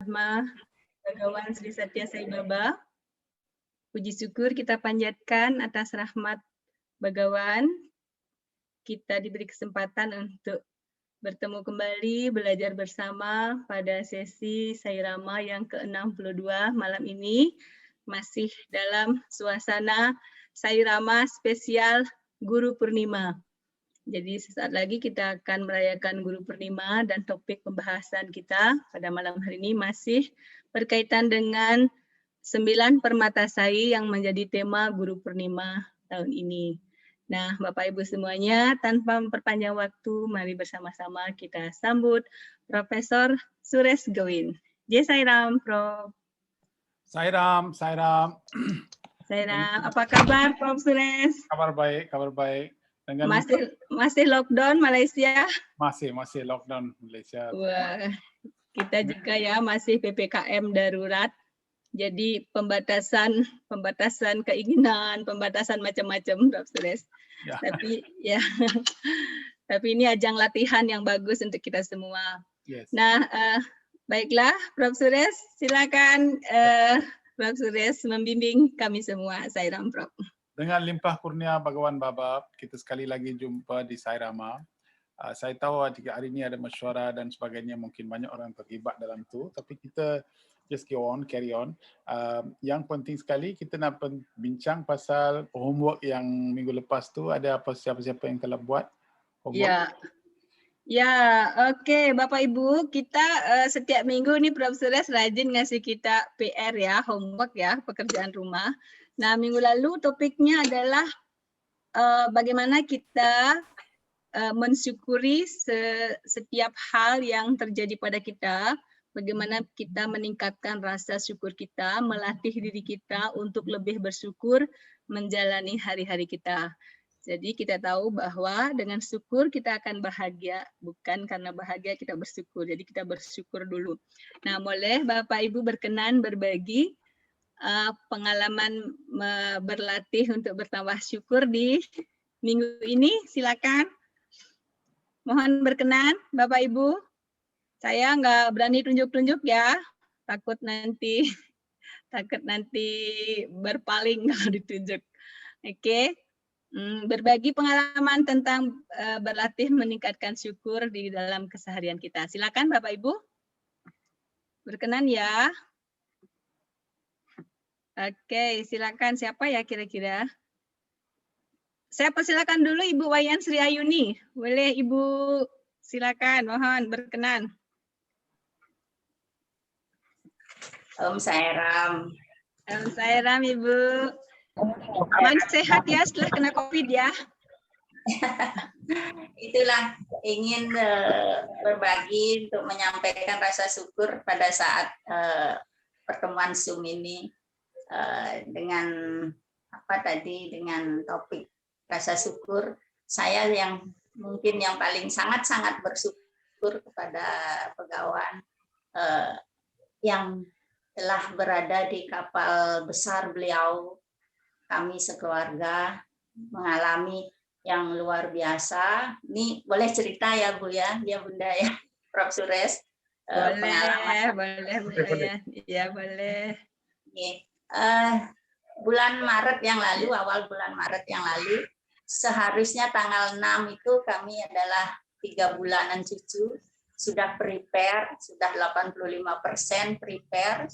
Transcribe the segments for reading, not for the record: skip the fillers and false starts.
Dhamma Bhagawan Sri Satya Sai Baba. Puji syukur kita panjatkan atas rahmat Bhagawan. Kita diberi kesempatan untuk bertemu kembali, belajar bersama pada sesi Sairama yang ke-62 malam ini. Masih dalam suasana Sairama spesial Guru Purnima. Jadi sesaat lagi kita akan merayakan Guru Purnima dan topik pembahasan kita pada malam hari ini masih berkaitan dengan 9 permata sai yang menjadi tema Guru Purnima tahun ini. Nah, Bapak Ibu semuanya, tanpa memperpanjang waktu, mari bersama-sama kita sambut Profesor Suresh Gowin. Jai Sairam, Prof. Sairam, Sairam. Sairam, apa kabar Prof Suresh? Kabar baik. Dengan masih lockdown Malaysia? Masih lockdown Malaysia. Wah, kita juga ya masih PPKM darurat. Jadi pembatasan keinginan, pembatasan macam-macam, Prof. Suresh. Ya. Tapi ini ajang latihan yang bagus untuk kita semua. Yes. Nah, baiklah, Prof. Suresh, silakan Prof. Suresh membimbing kami semua. Sairam, Prof. Dengan limpah kurnia Bhagawan Baba, kita sekali lagi jumpa di Sairama. Saya tahu jika hari ini ada mesyuarat dan sebagainya, mungkin banyak orang terlibat dalam itu, tapi kita just carry on. Yang penting sekali kita nak bincang pasal homework yang minggu lepas tu. Ada apa siapa-siapa yang telah buat homework? Ya, oke, Bapak Ibu, kita setiap minggu nih Prof. Suresh rajin ngasih kita PR ya, homework ya, pekerjaan rumah. Nah, minggu lalu topiknya adalah bagaimana kita mensyukuri setiap hal yang terjadi pada kita, bagaimana kita meningkatkan rasa syukur kita, melatih diri kita untuk lebih bersyukur menjalani hari-hari kita. Jadi kita tahu bahwa dengan syukur kita akan bahagia, bukan karena bahagia kita bersyukur. Jadi kita bersyukur dulu. Nah, boleh Bapak Ibu berkenan berbagi pengalaman berlatih untuk bertambah syukur di minggu ini, silakan. Mohon berkenan, Bapak Ibu. Saya nggak berani tunjuk-tunjuk ya, takut nanti berpaling kalau ditunjuk. Oke, berbagi pengalaman tentang berlatih meningkatkan syukur di dalam keseharian kita. Silakan Bapak Ibu, berkenan ya. Oke, silakan siapa ya kira-kira? Saya persilakan dulu Ibu Wayan Sri Ayuni. Boleh Ibu silakan, mohon berkenan. Om Sairam. Om Sairam Ibu. Aman sehat ya setelah kena COVID ya. Itulah ingin berbagi untuk menyampaikan rasa syukur pada saat pertemuan Zoom ini dengan dengan topik rasa syukur. Saya yang mungkin yang paling sangat bersyukur kepada Begawan yang telah berada di kapal besar beliau. Kami sekeluarga mengalami yang luar biasa. Ini boleh cerita ya Bu ya Bunda ya, Prof. Suresh. Boleh. Ya boleh. Bulan Maret yang lalu, awal bulan Maret yang lalu, seharusnya tanggal 6 itu kami adalah 3 bulanan cucu, sudah prepare, sudah 85% prepare.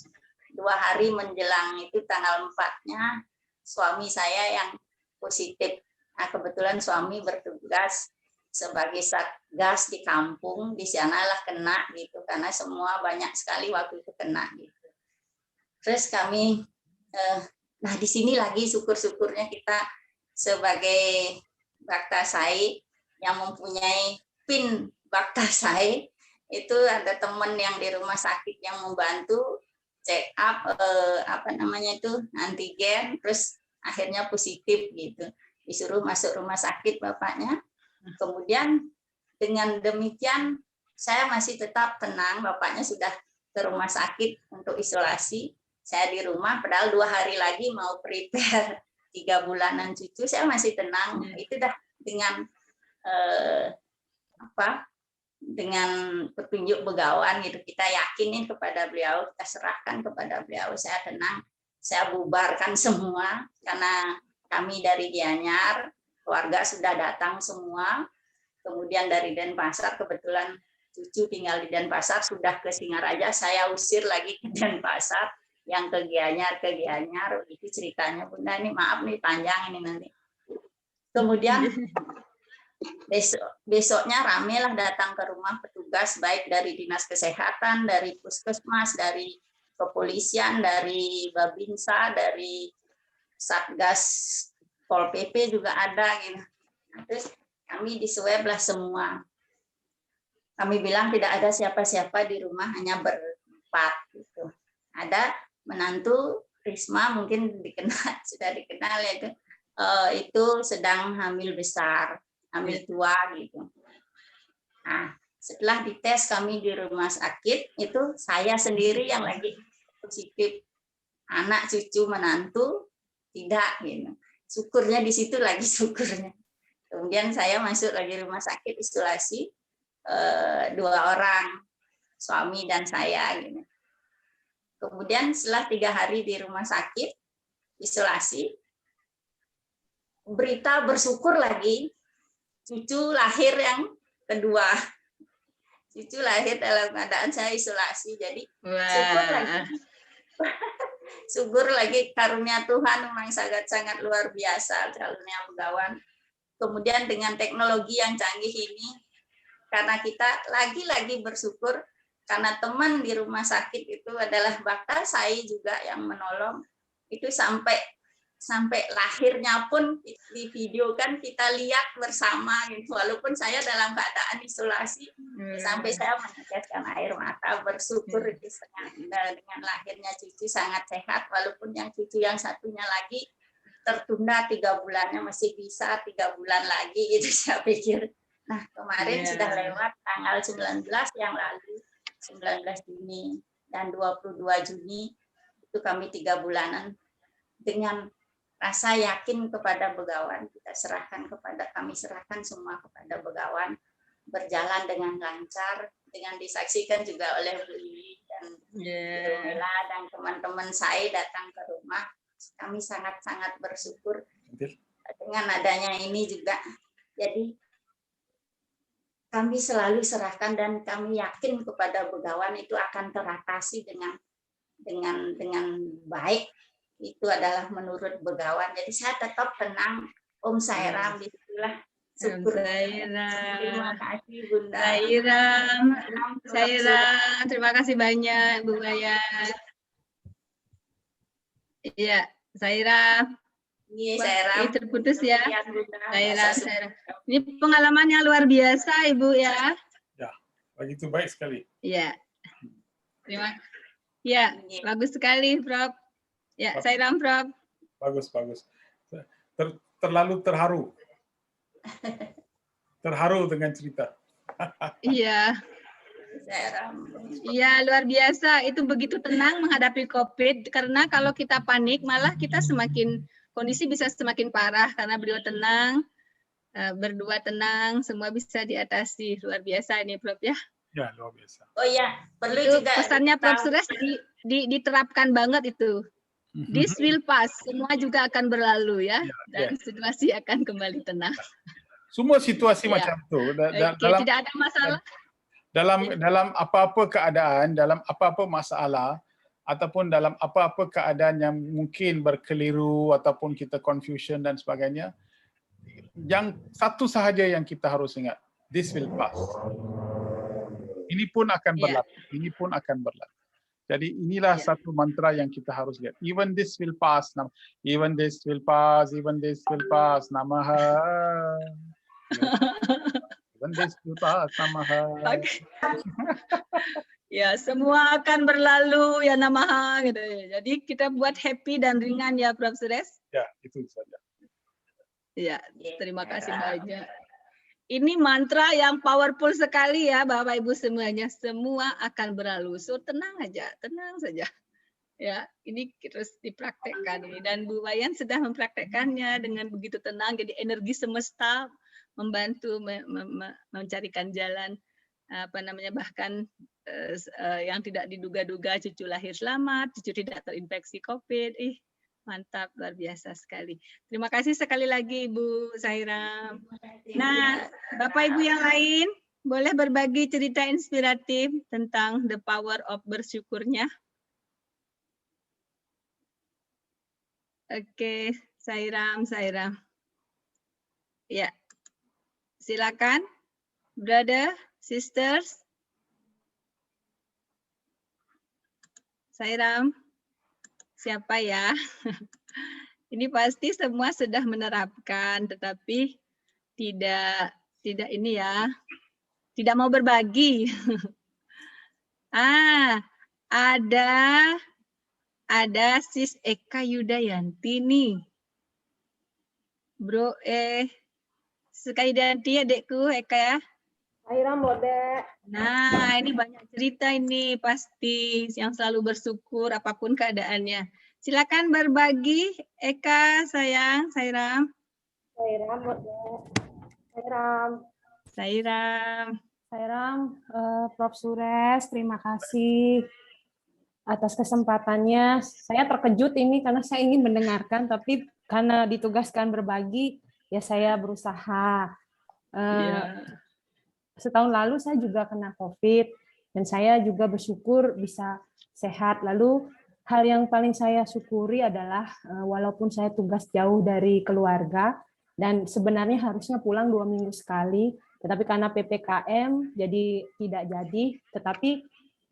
2 hari menjelang itu tanggal 4-nya, suami saya yang positif. Nah, kebetulan suami bertugas sebagai satgas di kampung, di sanalah kena gitu, karena semua banyak sekali waktu itu kena gitu. Terus kami, nah di sini lagi syukur-syukurnya kita sebagai Bhakta Sai yang mempunyai PIN Bhakta Sai, itu ada teman yang di rumah sakit yang membantu check up antigen, terus akhirnya positif gitu, disuruh masuk rumah sakit bapaknya. Kemudian dengan demikian saya masih tetap tenang, bapaknya sudah ke rumah sakit untuk isolasi, saya di rumah, padahal 2 hari lagi mau prepare 3 bulanan cucu, saya masih tenang. Itu dah dengan dengan petunjuk begawan gitu, kita yakinin kepada beliau, kita serahkan kepada beliau. Saya tenang, saya bubarkan semua karena kami dari Gianyar, keluarga sudah datang semua. Kemudian dari Denpasar, kebetulan cucu tinggal di Denpasar, sudah ke Singaraja, saya usir lagi ke Denpasar, yang ke Gianyar, itu ceritanya Bunda. Ini maaf nih panjang ini nanti. Kemudian besoknya ramelah datang ke rumah petugas, baik dari Dinas Kesehatan, dari Puskesmas, dari Kepolisian, dari Babinsa, dari Satgas Pol PP juga ada gitu. Nah, terus kami diswab lah semua. Kami bilang tidak ada siapa-siapa di rumah, hanya berempat gitu. Ada menantu Risma, mungkin dikenal, sudah dikenal ya, itu sedang hamil besar, hamil tua gitu. Nah, setelah dites kami di rumah sakit, itu saya sendiri yang lagi positif. Anak, cucu, menantu tidak gitu. Syukurnya di situ lagi syukurnya. Kemudian saya masuk lagi rumah sakit isolasi, 2 orang, suami dan saya gitu. Kemudian setelah 3 hari di rumah sakit isolasi, berita bersyukur lagi, cucu lahir yang kedua. Cucu lahir dalam keadaan saya isolasi, jadi syukur lagi. Syukur lagi, karunia Tuhan memang sangat-sangat luar biasa, karunia begawan. Kemudian dengan teknologi yang canggih ini, karena kita lagi-lagi bersyukur, karena teman di rumah sakit itu adalah bakal saya juga yang menolong, itu sampai lahirnya pun di video kan kita lihat bersama gitu, walaupun saya dalam keadaan isolasi, sampai saya meneteskan air mata bersyukur itu dengan lahirnya cucu sangat sehat, walaupun yang cucu yang satunya lagi tertunda 3 bulannya, masih bisa 3 bulan lagi gitu saya pikir. Nah, kemarin sudah lewat tanggal 19 yang lalu, 19 Juni dan 22 Juni itu kami 3 bulanan dengan rasa yakin kepada begawan. Kami serahkan semua kepada begawan, berjalan dengan lancar, dengan disaksikan juga oleh Bu Lili dan Romela dan teman-teman saya datang ke rumah. Kami sangat-sangat bersyukur dengan adanya ini juga. Jadi kami selalu serahkan dan kami yakin kepada begawan itu akan teratasi dengan baik. Itu adalah menurut begawan. Jadi saya tetap tenang. Om Sairam, disitulah syukur. Terima kasih Bunda. Sairam, terima kasih banyak Bu Wayan. Iya, Sairam. Iya, Sairam. Terputus ya. Sairam. Ini pengalamannya luar biasa, Ibu ya. Ya, begitu baik sekali. Iya. Bagus sekali, Prof. Ya, Sairam, Prof. Bagus. Terlalu terharu. Terharu dengan cerita. Iya. Iya, luar biasa. Itu begitu tenang menghadapi COVID, karena kalau kita panik, malah kita kondisi bisa semakin parah, karena beliau tenang, berdua tenang, semua bisa diatasi. Luar biasa ini, Prof ya. Ya, luar biasa. Oh ya, perlu itu juga pesannya Prof Suresh diterapkan banget itu. This will pass, semua juga akan berlalu ya, dan situasi akan kembali tenang. Semua situasi macam itu. Tidak ada masalah. Dalam apa-apa keadaan, dalam apa-apa masalah, ataupun dalam apa-apa keadaan yang mungkin berkeliru ataupun kita confusion dan sebagainya, yang satu sahaja yang kita harus ingat, this will pass. Ini pun akan berlalu. Ini pun akan berlalu. Jadi inilah satu mantra yang kita harus lihat. Even this will pass. Even this will pass. Even this will pass. Namaha. Even this will pass. Namaha. Ya, semua akan berlalu ya namaha gitu ya. Jadi kita buat happy dan ringan ya Prof Suresh. Ya, itu saja. Ya, terima kasih banyak. Ini mantra yang powerful sekali ya Bapak Ibu semuanya. Semua akan berlalu. So tenang aja, tenang saja. Ya, ini terus dipraktekkan ini, dan Bu Wayan sudah mempraktekkannya dengan begitu tenang. Jadi energi semesta membantu mencarikan jalan bahkan yang tidak diduga-duga cucu lahir selamat, cucu tidak terinfeksi COVID. Mantap, luar biasa sekali. Terima kasih sekali lagi Ibu Saira. Nah, Bapak Ibu yang lain boleh berbagi cerita inspiratif tentang the power of bersyukurnya. Oke, Sairam. Ya, silakan, brother, sisters. Sairam, siapa ya? Ini pasti semua sudah menerapkan, tetapi tidak ini ya, tidak mau berbagi. Ada Sis Eka Yudayanti nih. Bro, sekali Yudayanti adekku Eka ya. Sairam Bode. Nah, ini banyak cerita ini pasti yang selalu bersyukur apapun keadaannya. Silakan berbagi Eka sayang, Sairam. Sairam Bode. Sairam, Prof. Sures, terima kasih atas kesempatannya. Saya terkejut ini karena saya ingin mendengarkan, tapi karena ditugaskan berbagi, ya saya berusaha. Setahun lalu saya juga kena COVID, dan saya juga bersyukur bisa sehat. Lalu hal yang paling saya syukuri adalah walaupun saya tugas jauh dari keluarga, dan sebenarnya harusnya pulang 2 minggu sekali, tetapi karena PPKM jadi tidak jadi, tetapi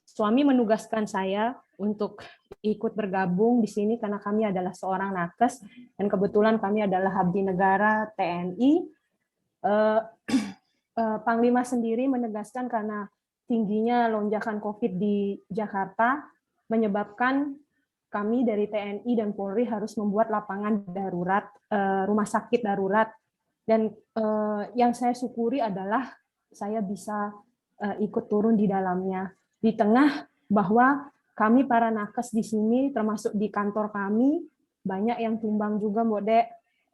suami menugaskan saya untuk ikut bergabung di sini karena kami adalah seorang nakes, dan kebetulan kami adalah abdi negara TNI. Panglima sendiri menegaskan karena tingginya lonjakan COVID di Jakarta menyebabkan kami dari TNI dan Polri harus membuat lapangan darurat, rumah sakit darurat. Dan yang saya syukuri adalah saya bisa ikut turun di dalamnya. Di tengah bahwa kami para nakes di sini, termasuk di kantor kami, banyak yang tumbang juga, Mbak Dek.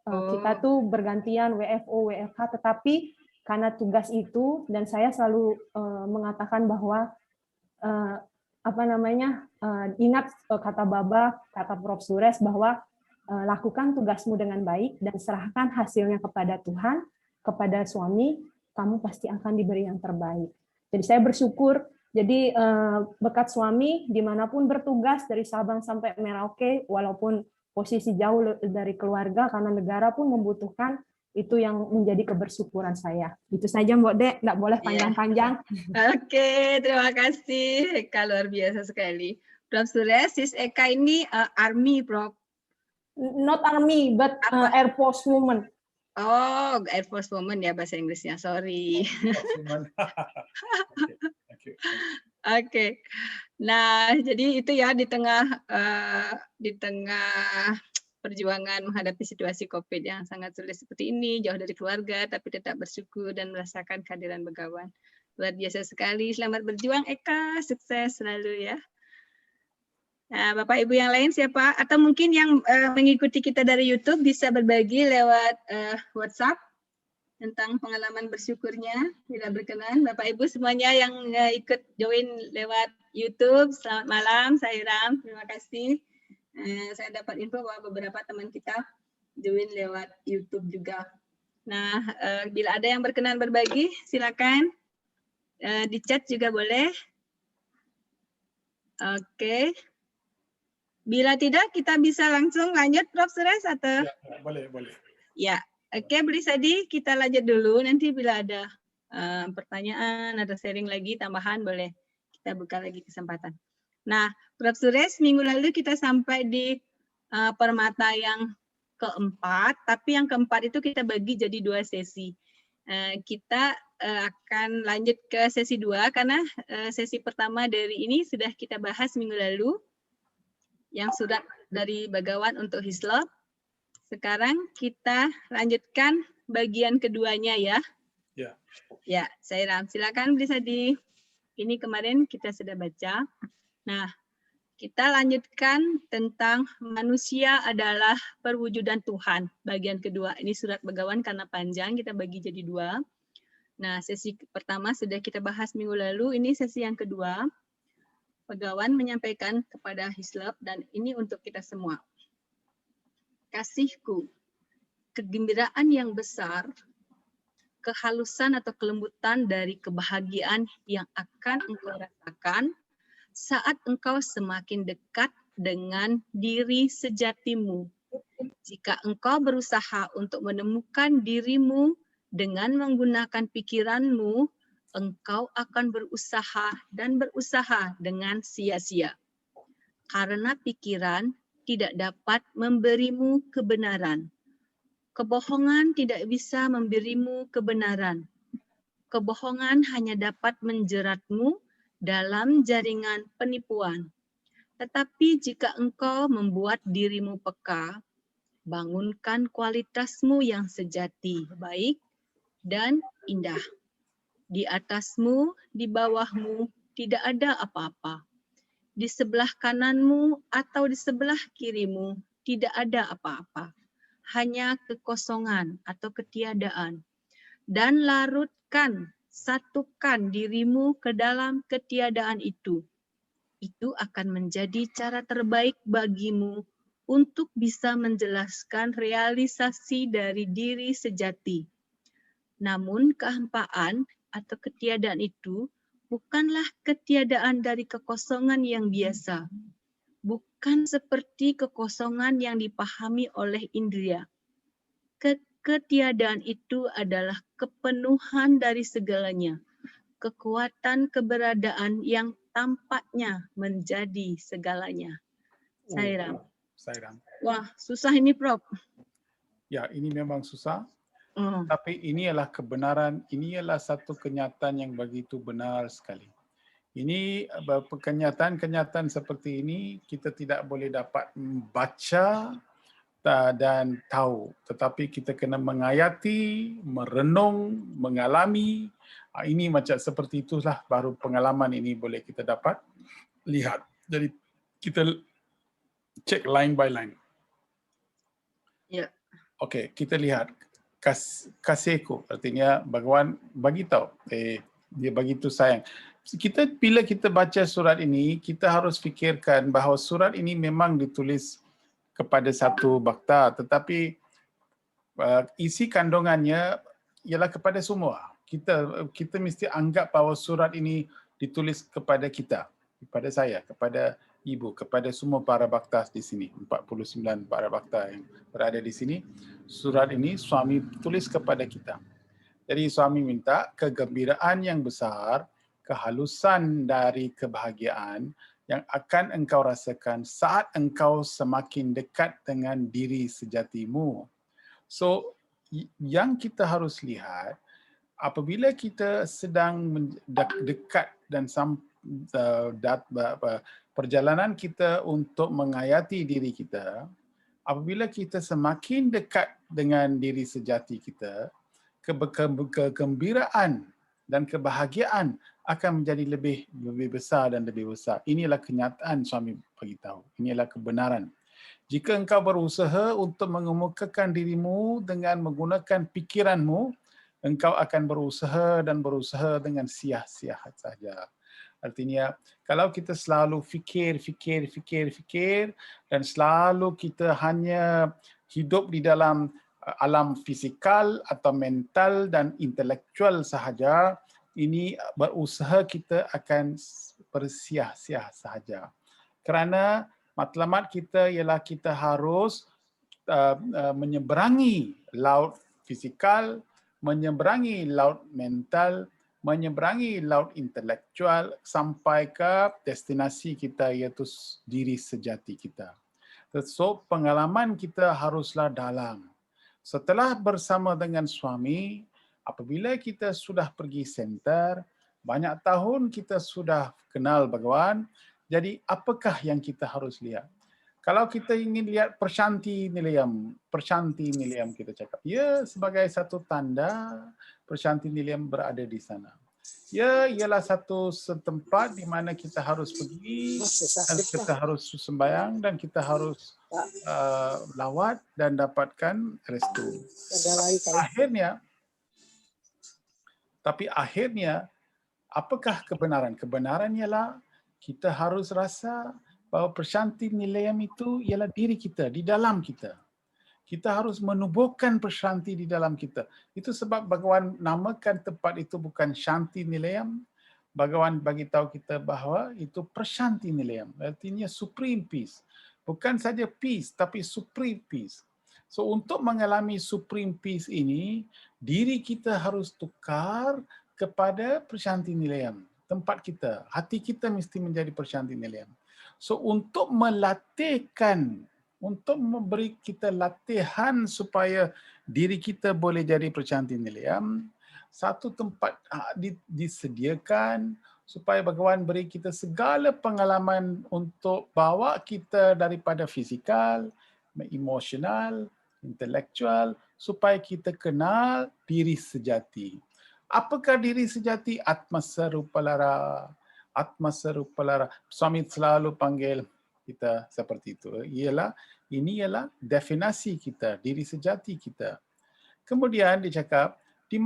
Kita tuh bergantian WFO, WFH, tetapi karena tugas itu, dan saya selalu mengatakan bahwa ingat kata Baba, kata Prof. Sures, bahwa lakukan tugasmu dengan baik dan serahkan hasilnya kepada Tuhan, kepada suami, kamu pasti akan diberi yang terbaik. Jadi saya bersyukur, jadi berkat suami dimanapun bertugas dari Sabang sampai Merauke, walaupun posisi jauh dari keluarga karena negara pun membutuhkan, itu yang menjadi kebersyukuran saya. Itu saja Mbak Dek, nggak boleh panjang-panjang. Oke, terima kasih Eka, luar biasa sekali. Prof. Sures, Sis Eka ini Army, Prof. Not Army, but Air Force Woman. Oh, Air Force Woman ya bahasa Inggrisnya, sorry. Oke. Nah, jadi itu ya di tengah perjuangan menghadapi situasi COVID yang sangat sulit seperti ini, jauh dari keluarga, tapi tetap bersyukur dan merasakan kehadiran Begawan. Luar biasa sekali. Selamat berjuang Eka, sukses selalu ya. Nah, Bapak Ibu yang lain siapa? Atau mungkin yang mengikuti kita dari YouTube bisa berbagi lewat WhatsApp tentang pengalaman bersyukurnya. Bila berkenan, Bapak Ibu semuanya yang ikut join lewat YouTube, selamat malam, Sairam, terima kasih. Saya dapat info bahwa beberapa teman kita join lewat YouTube juga. Nah, bila ada yang berkenan berbagi, silakan di chat juga boleh. Oke. Bila tidak, kita bisa langsung lanjut, Prof. Sures, atau? Ya, boleh. Ya, oke, Beli Sadi, kita lanjut dulu. Nanti bila ada pertanyaan atau sharing lagi, tambahan, boleh kita buka lagi kesempatan. Nah, Prof. Sures, minggu lalu kita sampai di permata yang keempat, tapi yang keempat itu kita bagi jadi 2 sesi. Kita akan lanjut ke sesi 2, karena sesi pertama dari ini sudah kita bahas minggu lalu, yang surat dari Begawan untuk Hislop. Sekarang kita lanjutkan bagian keduanya ya. Ya, Sairam, silakan bisa ini kemarin kita sudah baca. Nah, kita lanjutkan tentang manusia adalah perwujudan Tuhan. Bagian kedua, ini surat Begawan karena panjang, kita bagi jadi 2. Nah, sesi pertama sudah kita bahas minggu lalu, ini sesi yang kedua. Pegawan menyampaikan kepada Hislop dan ini untuk kita semua. Kasihku, kegembiraan yang besar, kehalusan atau kelembutan dari kebahagiaan yang akan engkau rasakan saat engkau semakin dekat dengan diri sejatimu. Jika engkau berusaha untuk menemukan dirimu dengan menggunakan pikiranmu, engkau akan berusaha dan berusaha dengan sia-sia. Karena pikiran tidak dapat memberimu kebenaran. Kebohongan tidak bisa memberimu kebenaran. Kebohongan hanya dapat menjeratmu dalam jaringan penipuan. Tetapi jika engkau membuat dirimu peka, bangunkan kualitasmu yang sejati, baik dan indah. Di atasmu, di bawahmu, tidak ada apa-apa. Di sebelah kananmu atau di sebelah kirimu, tidak ada apa-apa. Hanya kekosongan atau ketiadaan. Dan larutkan, satukan dirimu ke dalam ketiadaan itu. Itu akan menjadi cara terbaik bagimu untuk bisa menjelaskan realisasi dari diri sejati. Namun kehampaan atau ketiadaan itu bukanlah ketiadaan dari kekosongan yang biasa. Bukan seperti kekosongan yang dipahami oleh indria. Ketiadaan itu adalah kepenuhan dari segalanya. Kekuatan keberadaan yang tampaknya menjadi segalanya. Sairam. Sairam. Wah, susah ini, Prof. Ya, ini memang susah. Tapi ini adalah kebenaran, ini adalah satu kenyataan yang begitu benar sekali. Ini kenyataan seperti ini kita tidak boleh dapat membaca dan tahu. Tetapi kita kena menghayati, merenung, mengalami. Ini macam seperti itulah baru pengalaman ini boleh kita dapat lihat. Jadi kita cek line by line. Ya. Okey, kita lihat. Kasihku, artinya Bhagawan bagi tahu, dia begitu sayang. Bila kita baca surat ini, kita harus fikirkan bahawa surat ini memang ditulis kepada satu bhakta, tetapi isi kandungannya ialah kepada semua. Kita mesti anggap bahawa surat ini ditulis kepada kita, kepada saya, kepada ibu, kepada semua para bhakta di sini, 49 para bhakta yang berada di sini. Surat ini suami tulis kepada kita. Jadi suami minta kegembiraan yang besar, kehalusan dari kebahagiaan yang akan engkau rasakan saat engkau semakin dekat dengan diri sejatimu. So, yang kita harus lihat, apabila kita sedang dekat dan perjalanan kita untuk menghayati diri kita, apabila kita semakin dekat dengan diri sejati kita, kegembiraan dan kebahagiaan akan menjadi lebih besar dan lebih besar. Inilah kenyataan suami beritahu. Inilah kebenaran. Jika engkau berusaha untuk mengemukakan dirimu dengan menggunakan pikiranmu, engkau akan berusaha dengan sia-sia saja. Artinya, kalau kita selalu fikir dan selalu kita hanya hidup di dalam alam fisikal atau mental dan intelektual sahaja, ini berusaha kita akan bersia-sia sahaja. Kerana matlamat kita ialah kita harus menyeberangi laut fisikal, menyeberangi laut mental, menyeberangi laut intelektual sampai ke destinasi kita iaitu diri sejati kita. So, pengalaman kita haruslah dalam. Setelah bersama dengan suami, apabila kita sudah pergi center, banyak tahun kita sudah kenal Bhagawan, jadi apakah yang kita harus lihat? Kalau kita ingin lihat Pershanti Nilayam kita cakap, ya sebagai satu tanda Pershanti Nilayam berada di sana. Ya, ialah satu tempat di mana kita harus pergi dan kita harus sembahyang dan kita harus lawat dan dapatkan restu. Tapi akhirnya, apakah kebenaran? Kebenaran ialah kita harus rasa bahawa Pershanti Nilayam itu ialah diri kita, di dalam kita. Kita harus menubuhkan Pershanti di dalam kita. Itu sebab Bhagawan namakan tempat itu bukan Shanti Nilayam. Bhagawan bagi tahu kita bahawa itu Pershanti Nilayam. Artinya supreme peace. Bukan saja peace, tapi supreme peace. So untuk mengalami supreme peace ini, diri kita harus tukar kepada Pershanti Nilayam. Tempat kita, hati kita mesti menjadi Pershanti Nilayam. So untuk melatihkan, untuk memberi kita latihan supaya diri kita boleh jadi Pershanti Nilayam, satu tempat disediakan supaya Bhagawan beri kita segala pengalaman untuk bawa kita daripada fizikal, emosional, intelektual, supaya kita kenal diri sejati. Apakah diri sejati? Atmasarupalara. Atmasarupalara. Swami selalu panggil kita seperti itu. Ini ialah definisi kita, diri sejati kita. Kemudian dicakap, di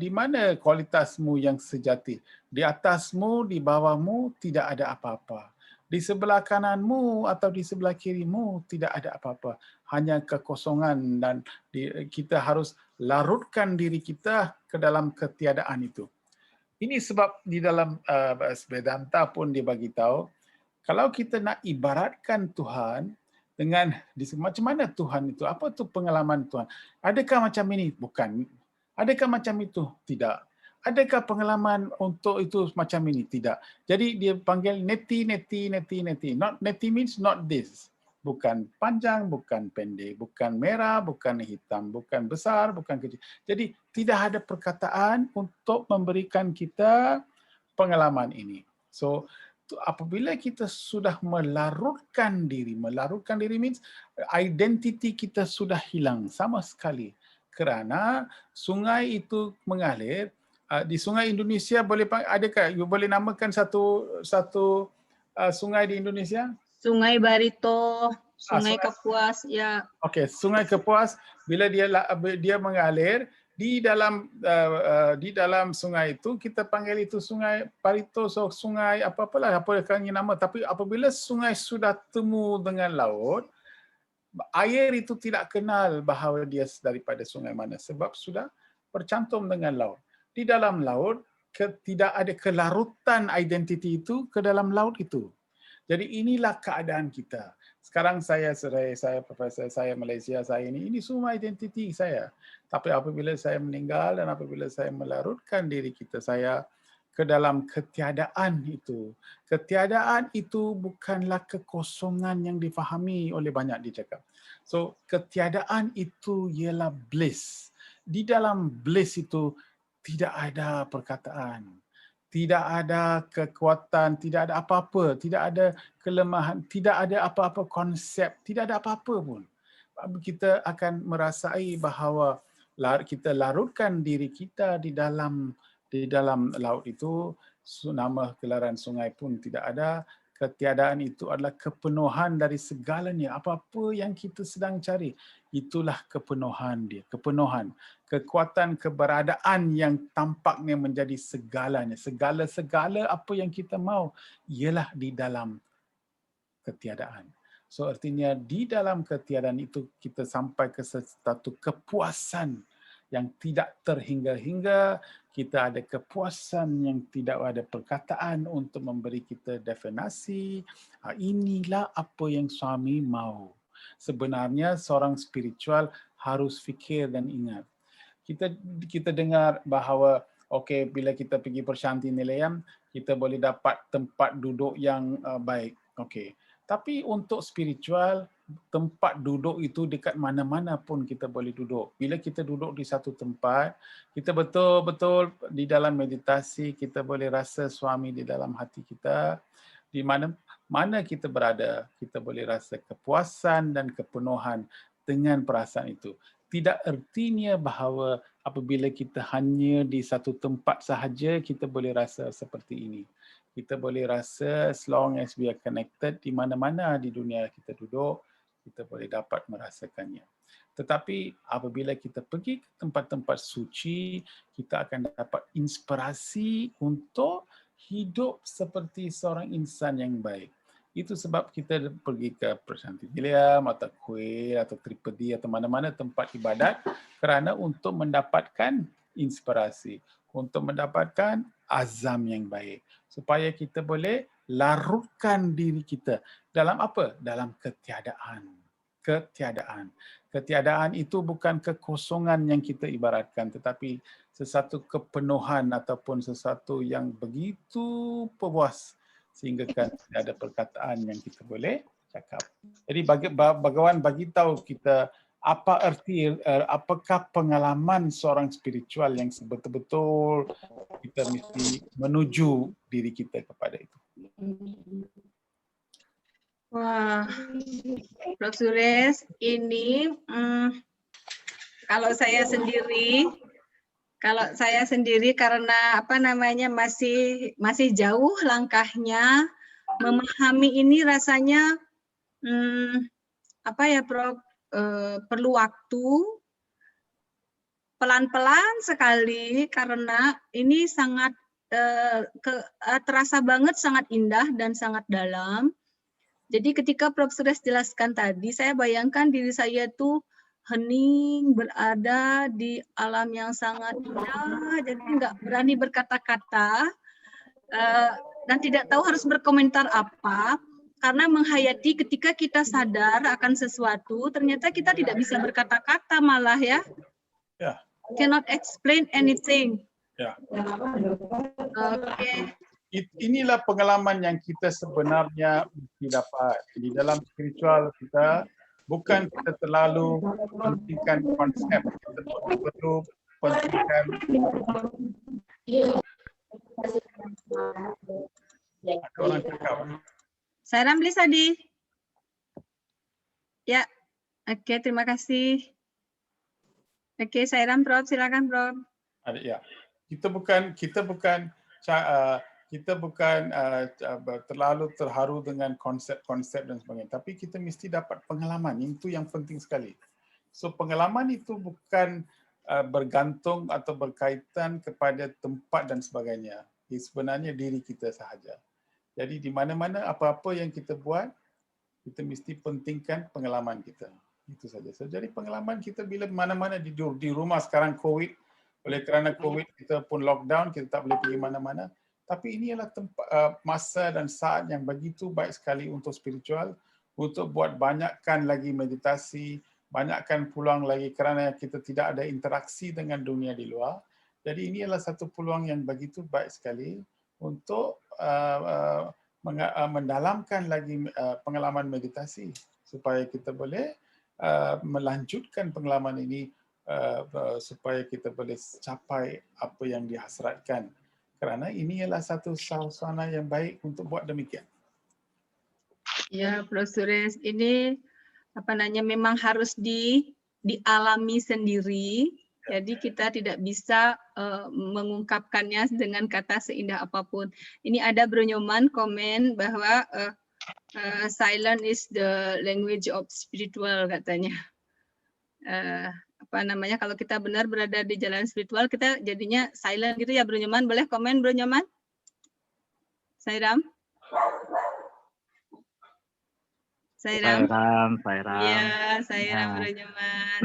mana kualitasmu yang sejati? Di atasmu, di bawahmu tidak ada apa-apa. Di sebelah kananmu atau di sebelah kirimu tidak ada apa-apa. Hanya kekosongan, dan kita harus larutkan diri kita ke dalam ketiadaan itu. Ini sebab di dalam Vedanta pun dia bagi tahu, kalau kita nak ibaratkan Tuhan dengan macam mana Tuhan itu, apa tu pengalaman Tuhan? Adakah macam ini? Bukan. Adakah macam itu? Tidak. Adakah pengalaman untuk itu macam ini? Tidak. Jadi dia panggil neti. Not neti means not this. Bukan panjang, bukan pendek, bukan merah, bukan hitam, bukan besar, bukan kecil. Jadi tidak ada perkataan untuk memberikan kita pengalaman ini. So apabila kita sudah melarutkan diri means identiti kita sudah hilang sama sekali. Kerana sungai itu mengalir, di sungai Indonesia adakah you boleh namakan satu sungai di Indonesia? Sungai Barito, Sungai Kapuas, ya. Okey, Sungai Kapuas bila dia mengalir di dalam sungai itu, kita panggil itu Sungai Barito, so sungai apa-apalah, apakah nama. Tapi apabila sungai sudah temu dengan laut, air itu tidak kenal bahawa dia daripada sungai mana, sebab sudah bercantum dengan laut. Di dalam laut, tidak ada kelarutan identiti itu ke dalam laut itu. Jadi inilah keadaan kita. Sekarang saya profesor, saya Malaysia, saya ini semua identiti saya. Tapi apabila saya meninggal dan apabila saya melarutkan diri kita saya ke dalam ketiadaan itu bukanlah kekosongan yang difahami oleh banyak dicakap. So ketiadaan itu ialah bliss. Di dalam bliss itu tidak ada perkataan, tidak ada kekuatan, tidak ada apa-apa, tidak ada kelemahan, tidak ada apa-apa konsep, tidak ada apa-apa pun. Kita akan merasai bahawa kita larutkan diri kita di dalam laut itu, nama gelaran sungai pun tidak ada. Ketiadaan itu adalah kepenuhan dari segalanya. Apa-apa yang kita sedang cari, itulah kepenuhan dia. Kepenuhan. Kekuatan keberadaan yang tampaknya menjadi segalanya. Segala apa yang kita mahu ialah di dalam ketiadaan. So artinya di dalam ketiadaan itu kita sampai ke satu kepuasan yang tidak terhingga-hingga. Kita ada kepuasan yang tidak ada perkataan untuk memberi kita definisi. Inilah apa yang suami mahu. Sebenarnya seorang spiritual harus fikir dan ingat. Kita dengar bahawa okey, bila kita pergi Pershanti Nilayam, kita boleh dapat tempat duduk yang baik. Okey. Tapi untuk spiritual, tempat duduk itu dekat mana-mana pun kita boleh duduk. Bila kita duduk di satu tempat, kita betul-betul di dalam meditasi, kita boleh rasa suami di dalam hati kita. Di mana kita berada, kita boleh rasa kepuasan dan kepenuhan dengan perasaan itu. Tidak artinya bahawa apabila kita hanya di satu tempat sahaja, kita boleh rasa seperti ini. Kita boleh rasa as long as we are connected, di mana-mana di dunia kita duduk, kita boleh dapat merasakannya. Tetapi apabila kita pergi ke tempat-tempat suci, kita akan dapat inspirasi untuk hidup seperti seorang insan yang baik. Itu sebab kita pergi ke Prasanti William atau Kuil atau Tripedi atau mana-mana tempat ibadat kerana untuk mendapatkan inspirasi, untuk mendapatkan azam yang baik supaya kita boleh larutkan diri kita dalam apa? Dalam ketiadaan. Ketiadaan itu bukan kekosongan yang kita ibaratkan, tetapi sesuatu kepenuhan ataupun sesuatu yang begitu puas sehingga kan ada perkataan yang kita boleh cakap. Jadi Bhagawan bagi tahu kita apa arti, apakah pengalaman seorang spiritual yang betul-betul kita mesti menuju diri kita kepada itu. Wah, Prof. Suresh, ini kalau saya sendiri karena apa namanya masih jauh langkahnya, memahami ini rasanya apa ya Prof, perlu waktu, pelan-pelan sekali karena ini sangat terasa banget sangat indah dan sangat dalam. Jadi ketika Prof. Suresh jelaskan tadi, saya bayangkan diri saya tuh hening, berada di alam yang sangat indah, jadi nggak berani berkata-kata, dan tidak tahu harus berkomentar apa, karena menghayati ketika kita sadar akan sesuatu, ternyata kita tidak bisa berkata-kata malah ya. Ya. Cannot explain anything. Ya. Oke. Inilah pengalaman yang kita sebenarnya mesti dapat. Di dalam spiritual kita, bukan kita terlalu pentingkan konsep, kita perlu pentingkan. Ada orang cakap. Sairam bisa di. Ya, oke, terima kasih. Oke, Sairam Prof, silakan Prof. Ya, kita bukan terlalu terharu dengan konsep-konsep dan sebagainya. Tapi kita mesti dapat pengalaman. Itu yang penting sekali. So pengalaman itu bukan bergantung atau berkaitan kepada tempat dan sebagainya. Sebenarnya diri kita sahaja. Jadi di mana-mana apa-apa yang kita buat, kita mesti pentingkan pengalaman kita. Itu saja. So, jadi pengalaman kita bila mana-mana di rumah sekarang COVID, oleh kerana COVID kita pun lockdown, kita tak boleh pergi mana-mana. Tapi ini adalah masa dan saat yang begitu baik sekali untuk spiritual, untuk buat banyakkan lagi meditasi, banyakkan peluang lagi kerana kita tidak ada interaksi dengan dunia di luar. Jadi ini adalah satu peluang yang begitu baik sekali untuk mendalamkan lagi pengalaman meditasi supaya kita boleh melanjutkan pengalaman ini supaya kita boleh capai apa yang dihasratkan. Kerana ini adalah satu suasana yang baik untuk buat demikian. Ya, Prof. Suresh, ini memang harus dialami sendiri. Jadi kita tidak bisa mengungkapkannya dengan kata seindah apapun. Ini ada Bro Nyoman komen bahwa silent is the language of spiritual katanya. Kalau kita benar berada di jalan spiritual, kita jadinya silent gitu ya Bro Nyoman. Boleh komen Bro Nyoman? Sairam? Sairam? Iya, Sairam Bro Nyoman.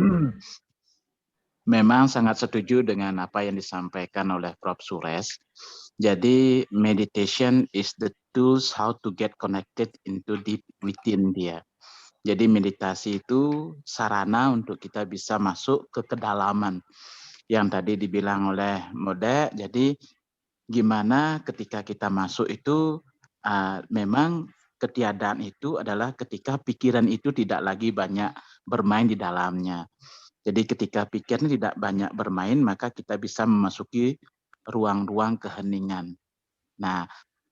Memang sangat setuju dengan apa yang disampaikan oleh Prof. Suresh. Jadi meditation is the tools how to get connected into deep within dia. Jadi meditasi itu sarana untuk kita bisa masuk ke kedalaman. Yang tadi dibilang oleh Mode, jadi gimana ketika kita masuk itu memang ketiadaan itu adalah ketika pikiran itu tidak lagi banyak bermain di dalamnya. Jadi ketika pikiran tidak banyak bermain, maka kita bisa memasuki ruang-ruang keheningan. Nah,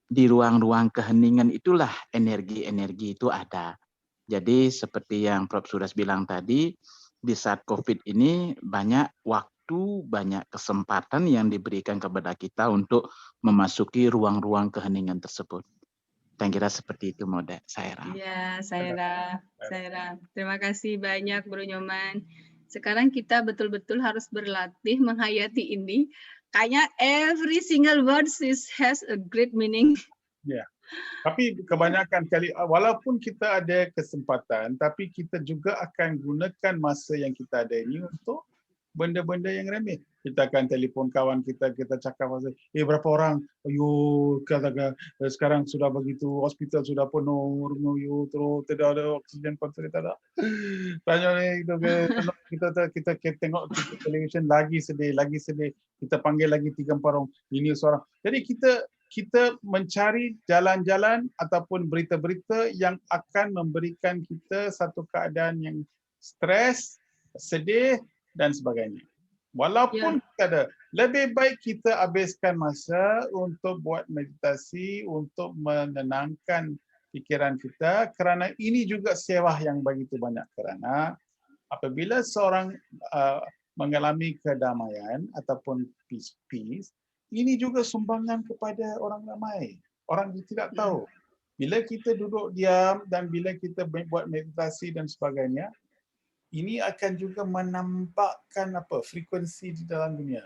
di ruang-ruang keheningan itulah energi-energi itu ada. Jadi seperti yang Prof. Suresh bilang tadi, di saat COVID ini banyak waktu, banyak kesempatan yang diberikan kepada kita untuk memasuki ruang-ruang keheningan tersebut. Saya kira seperti itu Mode, Saira. Ya, Saira. Terima kasih banyak Bro Nyoman. Sekarang kita betul-betul harus berlatih menghayati ini. Kayaknya every single word has a great meaning. Ya. Tapi kebanyakan kali, walaupun kita ada kesempatan, tapi kita juga akan gunakan masa yang kita ada ini untuk benda-benda yang remeh. Kita akan telefon kawan kita cakap pasal, berapa orang? Ayuh, katakan sekarang sudah begitu, hospital sudah penuh, terus tidak ada oksigen konsentrate, tak ada. Tanya ni, kita tengok television lagi sedih. Kita panggil lagi 3-4 orang, ini seorang. Jadi kita mencari jalan-jalan ataupun berita-berita yang akan memberikan kita satu keadaan yang stres, sedih dan sebagainya. Walaupun kita ada, lebih baik kita habiskan masa untuk buat meditasi, untuk menenangkan fikiran kita, kerana ini juga sewah yang begitu banyak. Kerana apabila seorang mengalami kedamaian ataupun peace, ini juga sumbangan kepada orang ramai. Orang yang tidak tahu. Bila kita duduk diam dan bila kita buat meditasi dan sebagainya, ini akan juga menampakkan frekuensi di dalam dunia.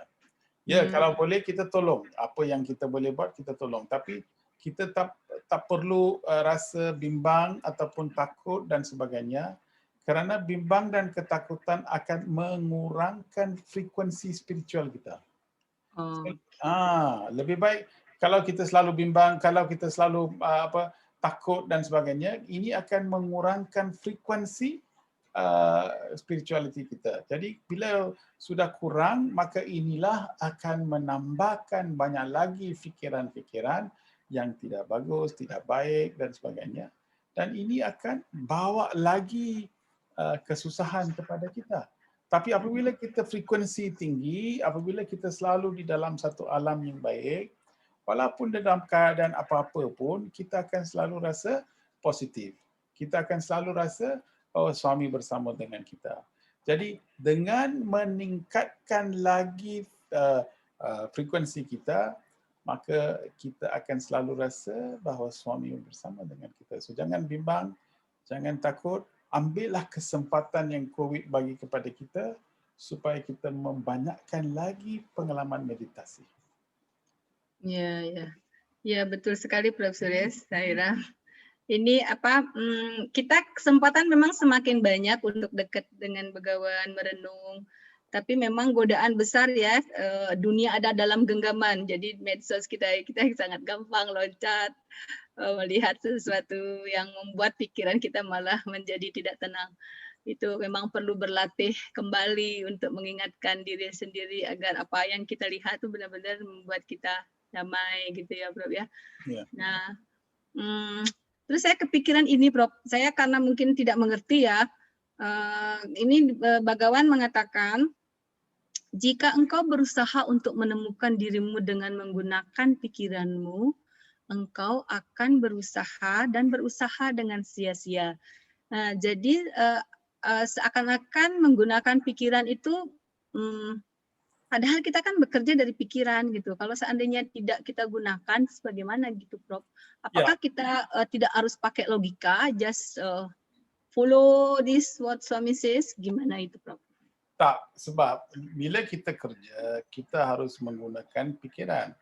Ya, kalau boleh kita tolong. Apa yang kita boleh buat, kita tolong. Tapi kita tak perlu rasa bimbang ataupun takut dan sebagainya. Kerana bimbang dan ketakutan akan mengurangkan frekuensi spiritual kita. Lebih baik kalau kita selalu bimbang, kalau kita selalu takut dan sebagainya, ini akan mengurangkan frekuensi spirituality kita. Jadi bila sudah kurang, maka inilah akan menambahkan banyak lagi fikiran-fikiran yang tidak bagus, tidak baik dan sebagainya. Dan ini akan bawa lagi kesusahan kepada kita. Tapi apabila kita frekuensi tinggi, apabila kita selalu di dalam satu alam yang baik, walaupun dalam keadaan apa-apa pun, kita akan selalu rasa positif. Kita akan selalu rasa suami bersama dengan kita. Jadi dengan meningkatkan lagi frekuensi kita, maka kita akan selalu rasa bahawa suami bersama dengan kita. So jangan bimbang, jangan takut. Ambillah kesempatan yang COVID bagi kepada kita supaya kita membanyakkan lagi pengalaman meditasi. Ya betul sekali Prof. Suresh, Zahira. Ini kita kesempatan memang semakin banyak untuk dekat dengan begawan, merenung. Tapi memang godaan besar ya, dunia ada dalam genggaman. Jadi medsos kita sangat gampang loncat, melihat sesuatu yang membuat pikiran kita malah menjadi tidak tenang. Itu memang perlu berlatih kembali untuk mengingatkan diri sendiri agar apa yang kita lihat itu benar-benar membuat kita damai gitu ya Prof ya. Nah, terus saya kepikiran ini Prof, saya karena mungkin tidak mengerti ya, ini Bhagawan mengatakan, jika engkau berusaha untuk menemukan dirimu dengan menggunakan pikiranmu, engkau akan berusaha dengan sia-sia. Nah, jadi seakan-akan menggunakan pikiran itu, padahal kita kan bekerja dari pikiran gitu. Kalau seandainya tidak kita gunakan, bagaimana gitu, Prof? Apakah kita tidak harus pakai logika, just follow this what Swami says? Gimana itu, Prof? Tak, sebab bila kita kerja, kita harus menggunakan pikiran.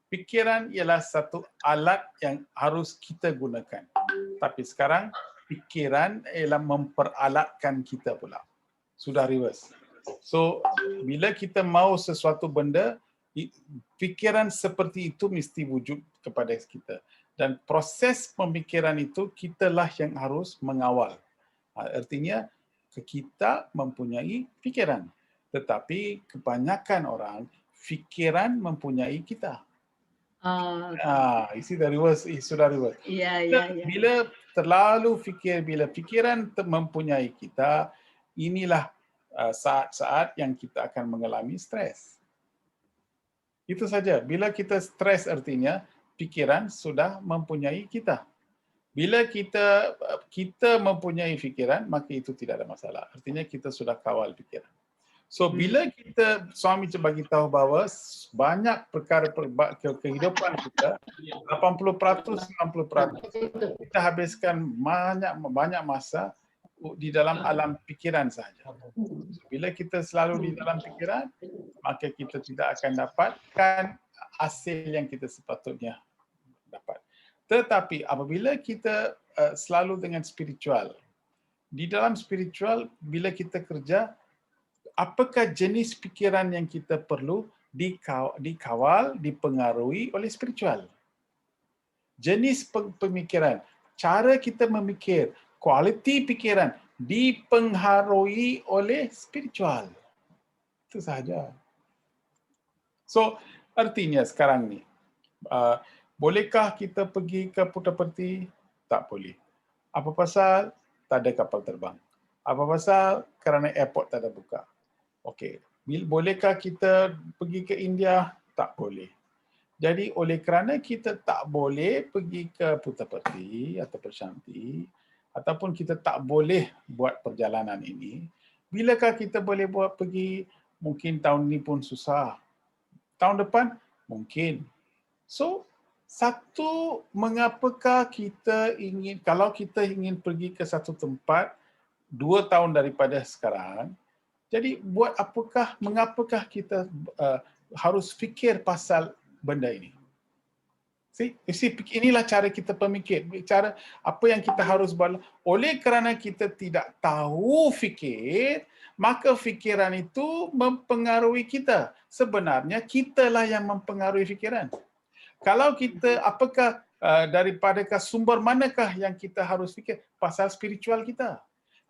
Pikiran ialah satu alat yang harus kita gunakan. Tapi sekarang pikiran ialah memperalatkan kita pula. Sudah reverse. So, bila kita mau sesuatu benda, pikiran seperti itu mesti wujud kepada kita. Dan proses pemikiran itu, kitalah yang harus mengawal. Artinya, kita mempunyai pikiran. Tetapi kebanyakan orang, pikiran mempunyai kita. Isi dari reverse, sudah reverse. Bila terlalu fikir, bila pikiran mempunyai kita, inilah saat-saat yang kita akan mengalami stres. Itu saja. Bila kita stres artinya pikiran sudah mempunyai kita. Bila kita mempunyai pikiran, maka itu tidak ada masalah. Artinya kita sudah kawal pikiran. So bila kita, Swami bagi tahu bahawa banyak perkara kehidupan kita, 80%, 90%, kita habiskan banyak masa di dalam alam pikiran saja. Bila kita selalu di dalam pikiran, maka kita tidak akan dapatkan hasil yang kita sepatutnya dapat. Tetapi apabila kita selalu dengan spiritual, di dalam spiritual bila kita kerja, apakah jenis pikiran yang kita perlu dikawal, dipengaruhi oleh spiritual. Jenis pemikiran, cara kita memikir, kualiti pikiran dipengaruhi oleh spiritual. Itu sahaja. So, artinya sekarang ni, bolehkah kita pergi ke Puttaparthi? Tak boleh. Apa pasal? Tak ada kapal terbang. Apa pasal? Kerana airport tak ada buka. Okey. Bolehkah kita pergi ke India? Tak boleh. Jadi oleh kerana kita tak boleh pergi ke Puttaparthi atau Pershanti, ataupun kita tak boleh buat perjalanan ini, bilakah kita boleh buat pergi? Mungkin tahun ini pun susah. Tahun depan? Mungkin. So, satu, mengapakah kita ingin, kalau kita ingin pergi ke satu tempat 2 tahun daripada sekarang, jadi buat apakah, mengapakah kita harus fikir pasal benda ini? See, inilah cara kita pemikir, cara apa yang kita harus buat. Oleh kerana kita tidak tahu fikir, maka fikiran itu mempengaruhi kita. Sebenarnya kitalah yang mempengaruhi fikiran. Kalau kita, apakah daripadakah sumber manakah yang kita harus fikir? Pasal spiritual kita.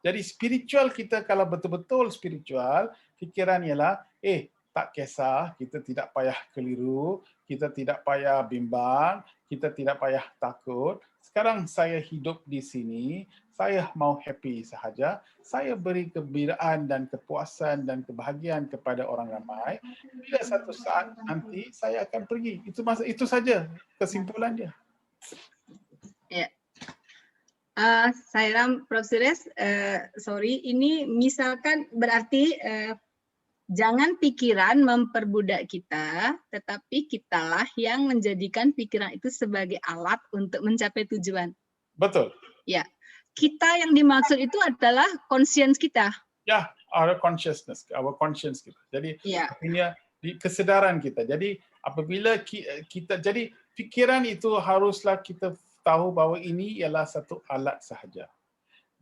Jadi spiritual kita, kalau betul-betul spiritual, fikiran ialah, tak kisah, kita tidak payah keliru, kita tidak payah bimbang, kita tidak payah takut. Sekarang saya hidup di sini, saya mau happy sahaja, saya beri kegembiraan dan kepuasan dan kebahagiaan kepada orang ramai. Bila satu saat nanti saya akan pergi. Itu saja kesimpulan dia. Ya. Saya Prof. Suresh, sorry, ini misalkan berarti jangan pikiran memperbudak kita, tetapi kitalah yang menjadikan pikiran itu sebagai alat untuk mencapai tujuan. Betul. Ya. Kita yang dimaksud itu adalah conscience kita. Ya, our consciousness, our conscience kita. Jadi artinya di kesedaran kita. Jadi apabila kita, jadi pikiran itu haruslah kita tahu bahawa ini ialah satu alat sahaja.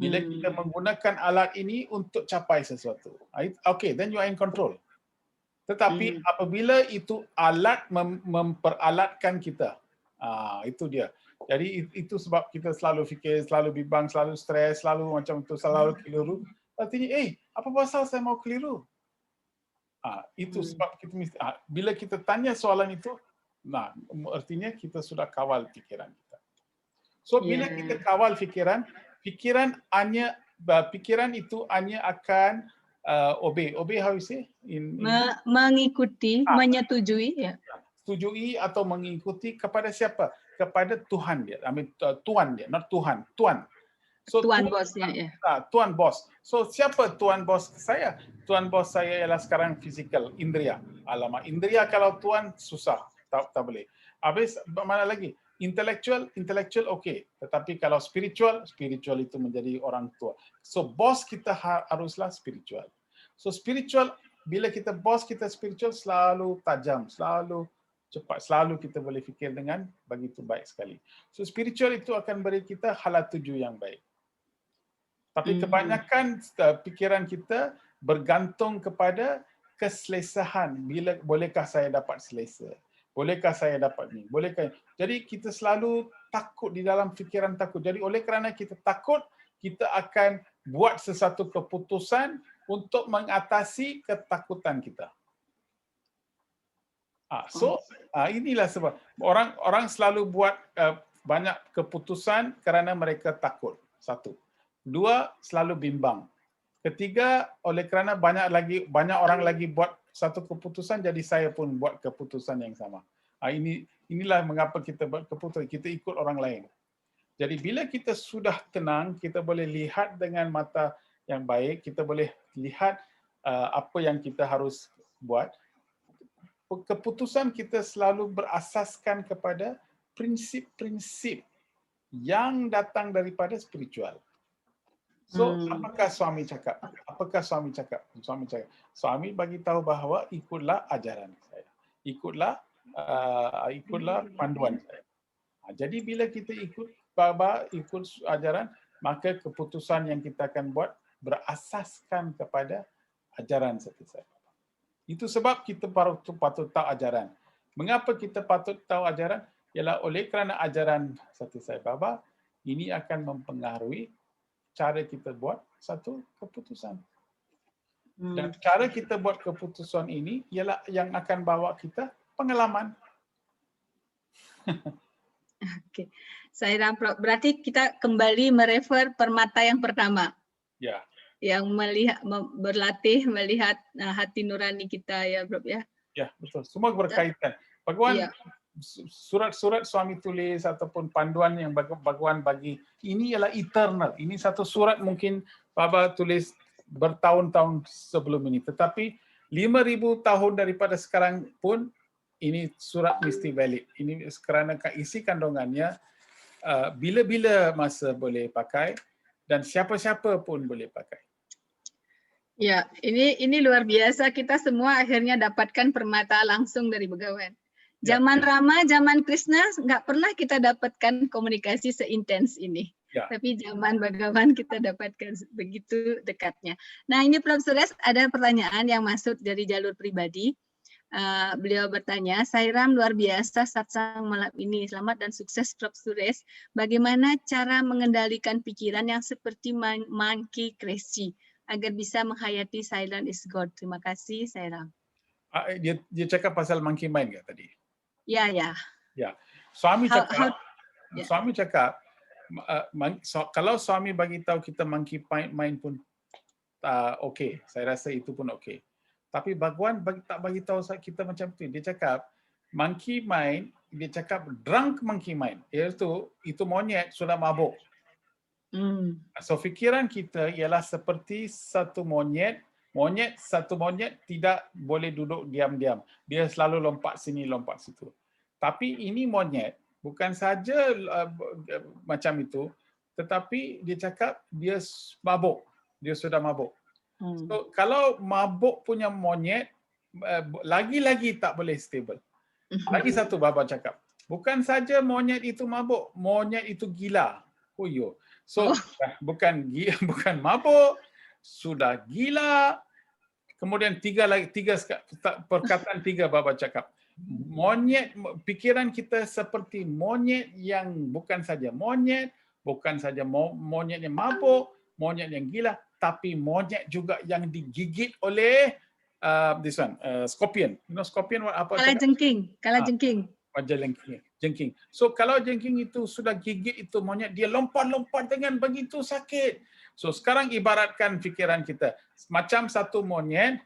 Bila kita menggunakan alat ini untuk capai sesuatu, okay, then you are in control. Tetapi apabila itu alat memperalatkan kita, itu dia. Jadi itu sebab kita selalu fikir, selalu bimbang, selalu stres, selalu macam itu, selalu keliru. Artinya, apa pasal saya mau keliru? Itu sebab kita mesti, bila kita tanya soalan itu, artinya kita sudah kawal pikiran kita. So bila kita kawal pikiran itu hanya akan obey. Obey how you say? Mengikuti, menyetujui. Ya. Setujui atau mengikuti kepada siapa? Kepada Tuhan dia. Tuan dia, not Tuhan. Tuan. So, Tuan bosnya. Ya. Tuan bos. So siapa Tuan bos saya? Tuan bos saya ialah sekarang fizikal, indria. Alamak, indria kalau Tuan susah. Tak boleh. Habis mana lagi? Intellectual okey. Tetapi kalau spiritual itu menjadi orang tua. So bos kita haruslah spiritual. So spiritual, bila kita bos kita spiritual, selalu tajam, selalu cepat, selalu kita boleh fikir dengan begitu baik sekali. So spiritual itu akan beri kita hala tuju yang baik. Tapi kebanyakan pikiran kita bergantung kepada keselesahan. Bolehkah saya dapat selesa? Bolehkah saya dapat ni? Bolehkah? Jadi kita selalu takut di dalam fikiran takut. Jadi oleh kerana kita takut, kita akan buat sesuatu keputusan untuk mengatasi ketakutan kita. Inilah sebab orang selalu buat banyak keputusan kerana mereka takut. 1. 2, selalu bimbang. 3, oleh kerana banyak orang lagi buat satu keputusan, jadi saya pun buat keputusan yang sama. Inilah mengapa kita buat keputusan, kita ikut orang lain. Jadi bila kita sudah tenang, kita boleh lihat dengan mata yang baik, kita boleh lihat apa yang kita harus buat. Keputusan kita selalu berasaskan kepada prinsip-prinsip yang datang daripada spiritual. So apakah suami cakap? Apakah suami cakap? Suami bagi tahu bahawa ikutlah ajaran saya. Ikutlah panduan saya. Jadi bila kita ikut baba, ikut ajaran, maka keputusan yang kita akan buat berasaskan kepada ajaran seperti saya. Itu sebab kita patut tahu ajaran. Mengapa kita patut tahu ajaran? Ialah oleh kerana ajaran seperti saya baba, ini akan mempengaruhi cara kita buat satu keputusan. Dan cara kita buat keputusan ini ialah yang akan bawa kita pengalaman. Oke, saya berarti kita kembali merefer permata yang pertama. Ya. Yang melihat, berlatih melihat hati nurani kita ya, Bro ya. Ya, betul. Semua berkaitan. Bagawan surat-surat suami tulis ataupun panduan yang Bagawan bagi ini ialah eternal. Ini satu surat mungkin Baba tulis bertahun-tahun sebelum ini. Tetapi 5,000 tahun daripada sekarang pun ini surat mesti valid. Ini kerana isi kandungannya bila-bila masa boleh pakai dan siapa-siapa pun boleh pakai. Ya, ini luar biasa. Kita semua akhirnya dapatkan permata langsung dari Bagawan. Zaman Rama, zaman Krishna nggak pernah kita dapatkan komunikasi seintens ini. Ya. Tapi zaman Bagawan kita dapatkan begitu dekatnya. Nah, ini Prof. Suresh ada pertanyaan yang masuk dari jalur pribadi. Beliau bertanya, Sairam luar biasa satsang malam ini. Selamat dan sukses Prof. Suresh. Bagaimana cara mengendalikan pikiran yang seperti monkey crazy agar bisa menghayati silent is God? Terima kasih, Sairam. Dia cakap pasal monkey mind nggak tadi? Ya. Suami cakap, kalau suami bagi tahu kita monkey mind pun okey. Saya rasa itu pun okey. Tapi Bagawan tak bagi tahu kita macam tu. Dia cakap monkey mind, dia cakap drunk monkey mind. Iaitu itu monyet sudah mabuk. So fikiran kita ialah seperti satu monyet. Satu monyet tidak boleh duduk diam-diam. Dia selalu lompat sini, lompat situ. Tapi ini monyet bukan saja macam itu, tetapi dia cakap dia mabuk. Dia sudah mabuk. So, kalau mabuk punya monyet, lagi-lagi tak boleh stable. Lagi satu Baba cakap, bukan saja monyet itu mabuk, monyet itu gila. So, bukan mabuk, sudah gila. Kemudian tiga perkataan Baba cakap. Monyet, pikiran kita seperti monyet yang bukan saja monyet yang mabuk, monyet yang gila, tapi monyet juga yang digigit oleh scorpion. You know scorpion apa? Kalajengking. Jengking. So kalau jengking itu sudah gigit itu monyet, dia lompat-lompat dengan begitu sakit. So sekarang ibaratkan fikiran kita macam satu monyet,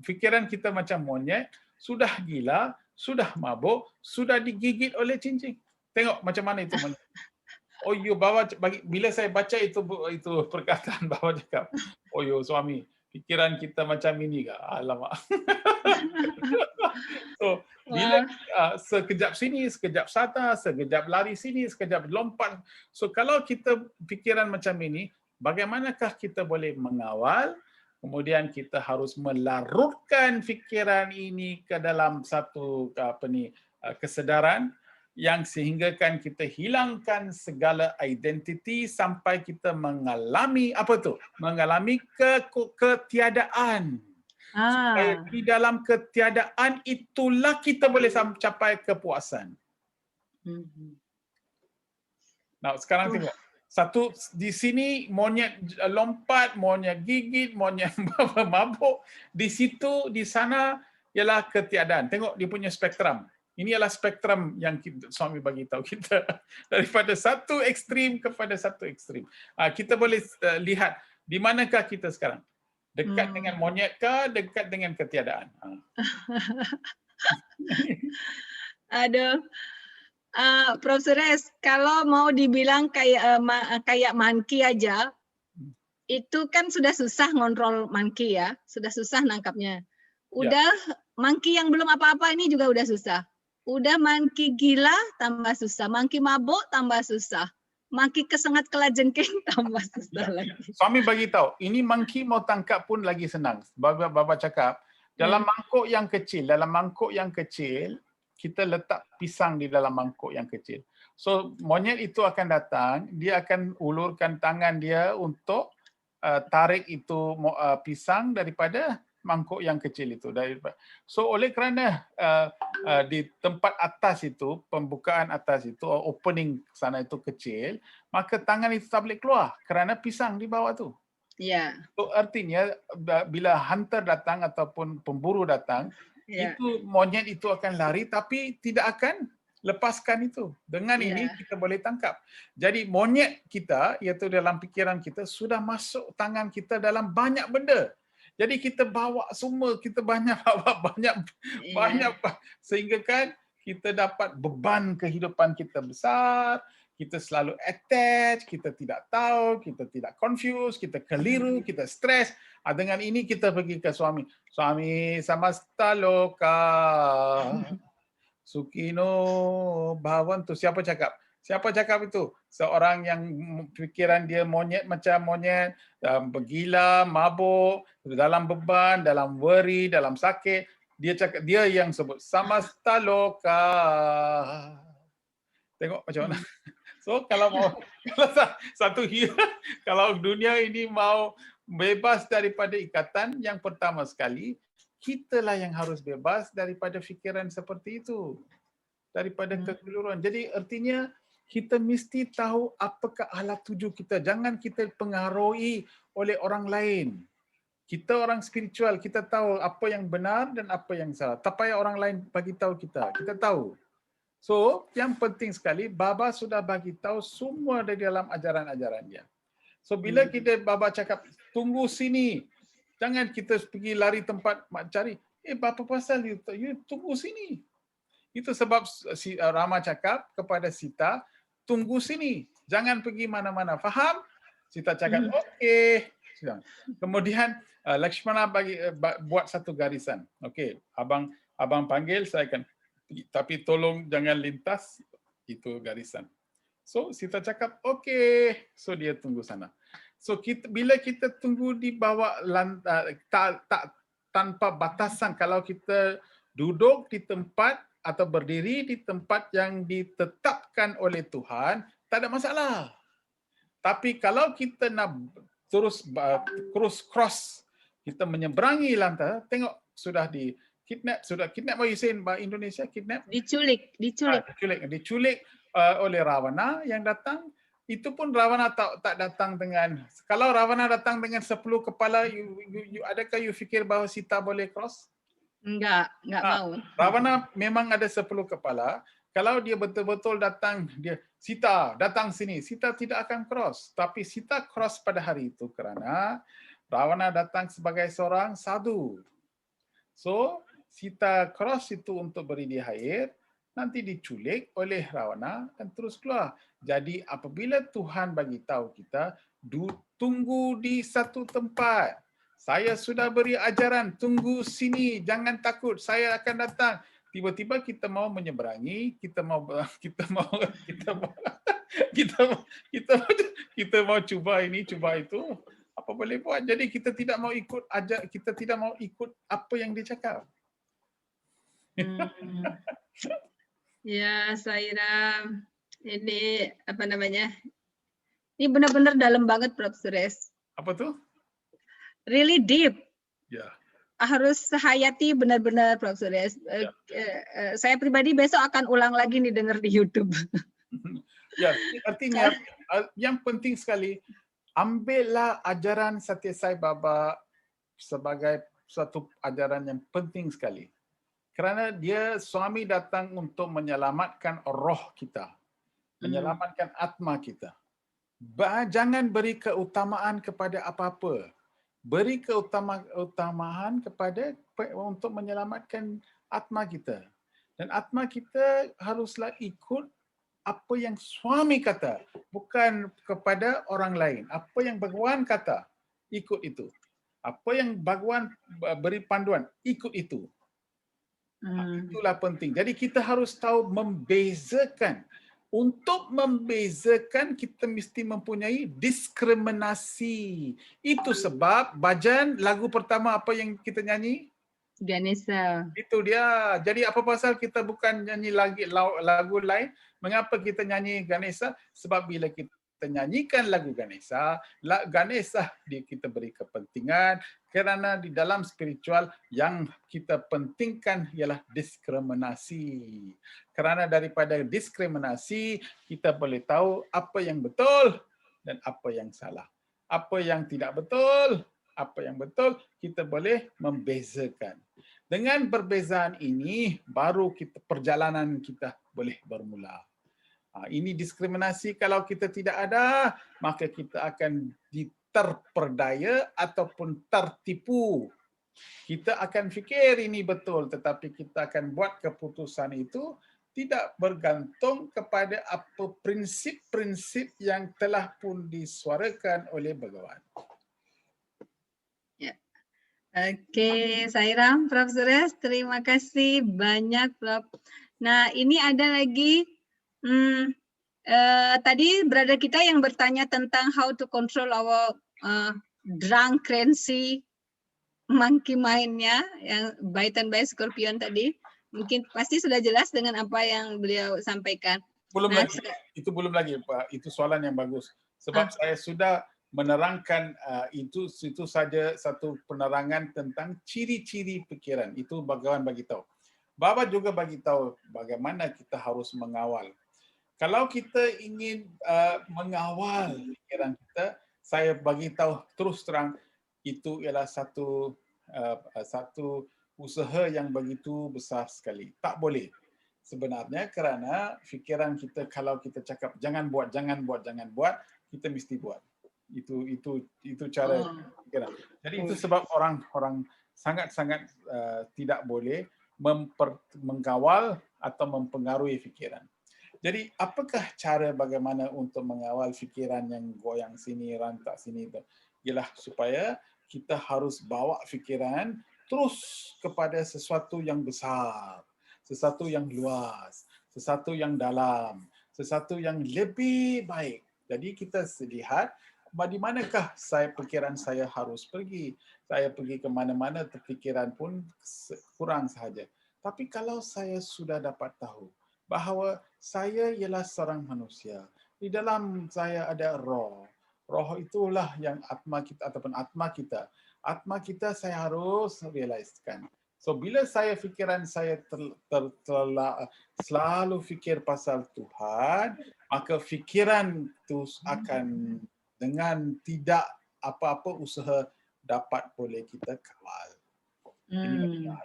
fikiran kita macam monyet, sudah gila, sudah mabuk, sudah digigit oleh cincin. Tengok macam mana itu monyet. Baba bila saya baca itu perkataan Baba cakap, suami, pikiran kita macam ini ke? Alamak. So, bila sekejap sini, sekejap sana, sekejap lari sini, sekejap lompat. So kalau kita pikiran macam ini, bagaimanakah kita boleh mengawal? Kemudian kita harus melarutkan fikiran ini ke dalam satu kesedaran yang sehinggakan kita hilangkan segala identiti sampai kita mengalami mengalami ketiadaan. Supaya di dalam ketiadaan itulah kita boleh capai kepuasan. Nah, sekarang tengok. Satu di sini monyet lompat, monyet gigit, monyet mabuk. Di situ, di sana ialah ketiadaan. Tengok dia punya spektrum. Ini adalah spektrum yang suami bagi tahu kita daripada satu ekstrim kepada satu ekstrim. Kita boleh lihat di manakah kita sekarang. Dekat dengan monyet ke, dekat dengan ketiadaan. Aduh. Prof. Suresh, kalau mau dibilang kayak monkey aja, itu kan sudah susah ngontrol monkey ya, sudah susah nangkapnya. Udah monkey yang belum apa-apa ini juga udah susah. Udah monkey gila tambah susah, monkey mabuk tambah susah. Maki kesengat kelajengking tambah susah lagi. Suami bagi tahu, ini monkey mau tangkap pun lagi senang. Baba cakap, dalam mangkuk yang kecil, kita letak pisang di dalam mangkuk yang kecil. So monyet itu akan datang, dia akan ulurkan tangan dia untuk tarik itu pisang daripada mangkuk yang kecil itu. So oleh kerana di tempat atas itu, pembukaan atas itu, opening sana itu kecil, maka tangan itu tak boleh keluar kerana pisang di bawah tu. Ya. So artinya bila hunter datang ataupun pemburu datang, itu monyet itu akan lari tapi tidak akan lepaskan itu. Dengan ini kita boleh tangkap. Jadi monyet kita, iaitu dalam fikiran kita, sudah masuk tangan kita dalam banyak benda. Jadi kita bawa semua, kita banyak sehingga kan kita dapat beban kehidupan kita besar, kita selalu attach, kita tidak tahu, kita tidak confused, kita keliru, kita stres. Dengan ini kita pergi ke suami. Suami samasta loka, sukino bhavantu. Siapa cakap? Siapa cakap itu? Seorang yang fikiran dia monyet macam monyet, bergila, mabuk, dalam beban, dalam worry, dalam sakit. Dia cakap, dia yang sebut samasta loka. Tengok macam mana. So kalau kalau dunia ini mau bebas daripada ikatan, yang pertama sekali kitalah yang harus bebas daripada fikiran seperti itu, daripada kekeliruan. Jadi artinya kita mesti tahu apakah alat tuju kita. Jangan kita pengaruhi oleh orang lain. Kita orang spiritual, kita tahu apa yang benar dan apa yang salah. Tak payah orang lain bagi tahu kita. Kita tahu. So, yang penting sekali, Baba sudah bagi tahu semua dari dalam ajaran-ajarannya. So, bila kita Baba cakap, tunggu sini. Jangan kita pergi lari tempat cari. Apa pasal you tunggu sini. Itu sebab si Rama cakap kepada Sita, tunggu sini. Jangan pergi mana-mana. Faham? Sita cakap, okey. Kemudian Lakshmana buat satu garisan. Okey, abang panggil, saya akan pergi. Tapi tolong jangan lintas itu garisan. So Sita cakap, okey. So dia tunggu sana. So bila kita tunggu di bawah tanpa batasan, kalau kita duduk di tempat atau berdiri di tempat yang ditetapkan oleh Tuhan, tak ada masalah. Tapi kalau kita nak terus cross, kita menyeberangi lantai, tengok sudah di kidnap, what you say in Indonesia, kidnap? Diculik. Diculik oleh Ravana yang datang. Itu pun Ravana tak datang dengan, kalau Ravana datang dengan 10 kepala, adakah you fikir bahawa Sita boleh cross? Enggak mau. Ravana memang ada 10 kepala. Kalau dia betul-betul datang, dia Sita datang sini, Sita tidak akan cross. Tapi Sita cross pada hari itu kerana Ravana datang sebagai seorang sadhu. So, Sita cross itu untuk beri dia air, nanti diculik oleh Ravana dan terus keluar. Jadi apabila Tuhan bagi tahu kita, tunggu di satu tempat. Saya sudah beri ajaran, tunggu sini, jangan takut, saya akan datang. Tiba-tiba kita mau menyeberangi, kita mau cuba ini, cuba itu, apa boleh buat? Jadi kita tidak mau ikut apa yang dia cakap. Ya, Saira, ini apa namanya? Ini benar-benar dalam banget, Prof. Suresh. Apa tuh? Really deep. Ya. Harus hayati benar-benar, Prof. Suresh. Saya pribadi besok akan ulang lagi nih dengar di YouTube. Ya, artinya yang penting sekali, ambillah ajaran Satya Sai Baba sebagai suatu ajaran yang penting sekali. Kerana dia suami datang untuk menyelamatkan roh kita, menyelamatkan atma kita. Jangan beri keutamaan kepada apa-apa. Beri keutamaan kepada untuk menyelamatkan atma kita. Dan atma kita haruslah ikut apa yang suami kata, bukan kepada orang lain. Apa yang Bhagawan kata, ikut itu. Apa yang Bhagawan beri panduan, ikut itu. Itulah penting. Jadi kita harus tahu membezakan Untuk membezakan kita mesti mempunyai diskriminasi. Itu sebab Bajan lagu pertama apa yang kita nyanyi? Ganesha. Itu dia. Jadi apa pasal kita bukan nyanyi lagu lain? Mengapa kita nyanyi Ganesha? Sebab bila kita nyanyikan lagu Ganesha, kita beri kepentingan kerana di dalam spiritual yang kita pentingkan ialah diskriminasi. Kerana daripada diskriminasi kita boleh tahu apa yang betul dan apa yang salah. Apa yang tidak betul, apa yang betul kita boleh membezakan. Dengan perbezaan ini baru perjalanan kita boleh bermula. Ini diskriminasi kalau kita tidak ada, maka kita akan terperdaya ataupun tertipu. Kita akan fikir ini betul, tetapi kita akan buat keputusan itu tidak bergantung kepada apa prinsip-prinsip yang telah pun disuarakan oleh Bhagawan. Oke, Sairam, Prof. Suresh, terima kasih banyak, Prof. Nah, ini ada lagi tadi brother kita yang bertanya tentang how to control our drunk crazy monkey mind-nya, yang Baitan by Scorpion tadi. Mungkin pasti sudah jelas dengan apa yang beliau sampaikan. Belum lagi, itu belum lagi, Pak. Itu soalan yang bagus. Sebab saya sudah menerangkan itu saja satu penerangan tentang ciri-ciri pikiran. Itu Bhagawan bagi tahu. Baba juga bagi tahu bagaimana kita harus mengawal. Kalau kita ingin mengawal pikiran kita, saya bagi tahu terus terang itu ialah satu usaha yang begitu besar sekali. Tak boleh. Sebenarnya kerana fikiran kita, kalau kita cakap jangan buat, kita mesti buat. Itu cara fikiran. Jadi itu sebab orang sangat-sangat tidak boleh mengawal atau mempengaruhi fikiran. Jadi apakah cara bagaimana untuk mengawal fikiran yang goyang sini, rantak sini itu? Ialah supaya kita harus bawa fikiran terus kepada sesuatu yang besar, sesuatu yang luas, sesuatu yang dalam, sesuatu yang lebih baik. Jadi kita lihat di manakah pikiran saya harus pergi. Saya pergi ke mana-mana, pikiran pun kurang sahaja. Tapi kalau saya sudah dapat tahu bahawa saya ialah seorang manusia, di dalam saya ada roh. Roh itulah yang atma kita ataupun atma kita. Atma kita saya harus realisekan. So bila fikiran saya selalu fikir pasal Tuhan, maka fikiran itu akan dengan tidak apa-apa usaha dapat boleh kita kawal.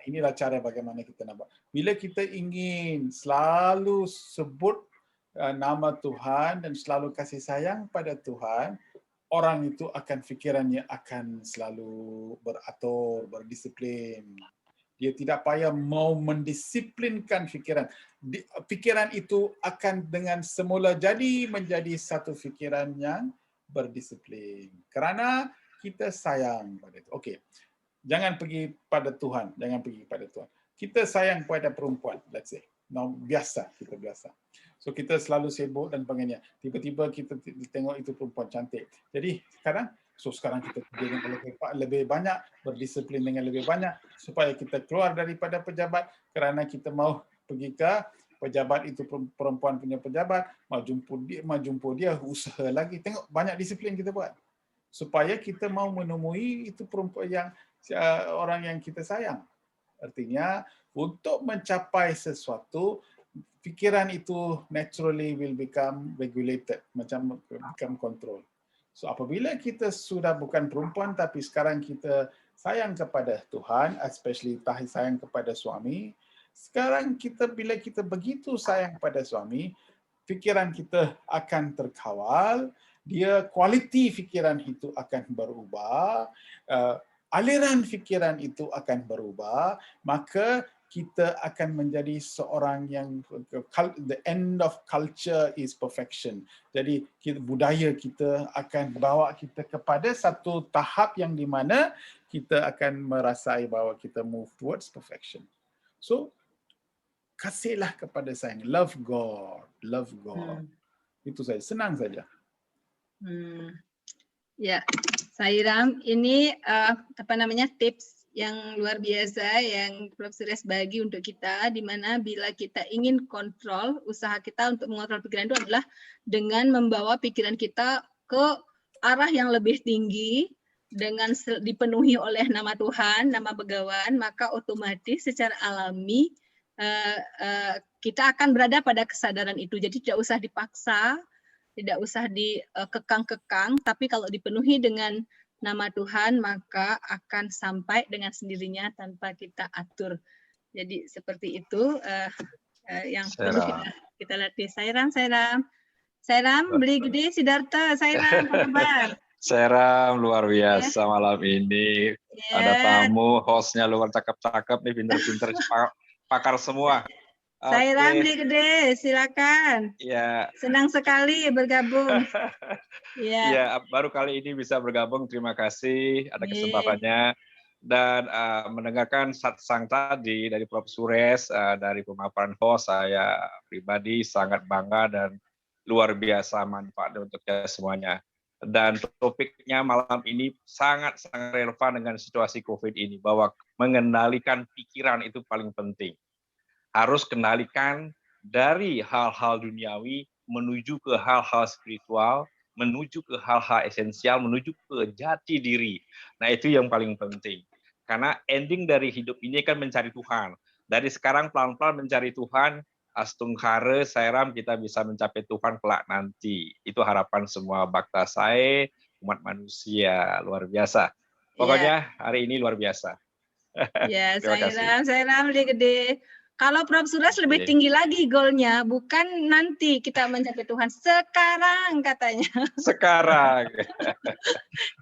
Inilah cara bagaimana kita nak buat. Bila kita ingin selalu sebut nama Tuhan dan selalu kasih sayang pada Tuhan, orang itu akan fikirannya akan selalu beratur, berdisiplin. Dia tidak payah mau mendisiplinkan fikiran. Fikiran itu akan dengan semula menjadi satu fikiran yang berdisiplin. Kerana kita sayang pada itu. Okey. Jangan pergi pada Tuhan, Kita sayang pada perempuan, let's say. Kita biasa. So kita selalu sibuk dan sebagainya. Tiba-tiba kita tengok itu perempuan cantik. Jadi sekarang kita dengan lebih banyak, berdisiplin dengan lebih banyak supaya kita keluar daripada pejabat kerana kita mau pergi ke pejabat itu, perempuan punya pejabat, mau jumpa dia usaha lagi. Tengok banyak disiplin kita buat. Supaya kita mau menemui itu perempuan yang orang yang kita sayang. Artinya untuk mencapai sesuatu, fikiran itu naturally will become regulated, become control. So apabila kita sudah bukan perempuan tapi sekarang kita sayang kepada Tuhan, especially sayang kepada suami, sekarang bila kita begitu sayang pada suami, fikiran kita akan terkawal, kualiti fikiran itu akan berubah, aliran fikiran itu akan berubah, maka kita akan menjadi seorang yang the end of culture is perfection. Jadi budaya kita akan bawa kita kepada satu tahap yang di mana kita akan merasai bahawa kita move towards perfection. So kasihlah kepada sayang, love God. love God. Itu saja, senang saja. Ya, Sairam, ini tips yang luar biasa yang Prof. Suresh bagi untuk kita, di mana bila kita ingin kontrol, usaha kita untuk mengontrol pikiran itu adalah dengan membawa pikiran kita ke arah yang lebih tinggi, dengan dipenuhi oleh nama Tuhan, nama Begawan, maka otomatis secara alami kita akan berada pada kesadaran itu. Jadi tidak usah dipaksa, tidak usah dikekang-kekang, tapi kalau dipenuhi dengan nama Tuhan, maka akan sampai dengan sendirinya tanpa kita atur. Jadi seperti itu yang perlu kita latih. Sairam, beli gede, Siddhartha, Sairam, apa kabar? Sairam, luar biasa malam ini. Ada tamu, hostnya luar cakep-cakep nih, pinter-pinter, pakar semua. Sairam, beli gede, silakan. Ya. Senang sekali bergabung. Ya, baru kali ini bisa bergabung. Terima kasih ada kesempatannya dan mendengarkan satsang tadi dari Prof. Suresh, dari pemaparan host, saya pribadi sangat bangga dan luar biasa manfaatnya untuk kita semuanya. Dan topiknya malam ini sangat relevan dengan situasi COVID ini, bahwa mengendalikan pikiran itu paling penting. Harus kendalikan dari hal-hal duniawi menuju ke hal-hal spiritual, menuju ke hal-hal esensial, menuju ke jati diri. Nah, itu yang paling penting. Karena ending dari hidup ini kan mencari Tuhan. Dari sekarang pelan-pelan mencari Tuhan, astungkare, Sairam, kita bisa mencapai Tuhan kelak nanti. Itu harapan semua bhakta saya, umat manusia. Luar biasa. Pokoknya hari ini luar biasa. Ya, Sairam gede. Kalau Prof. Suresh lebih tinggi lagi goalnya, bukan nanti kita mencapai Tuhan, sekarang katanya. Sekarang.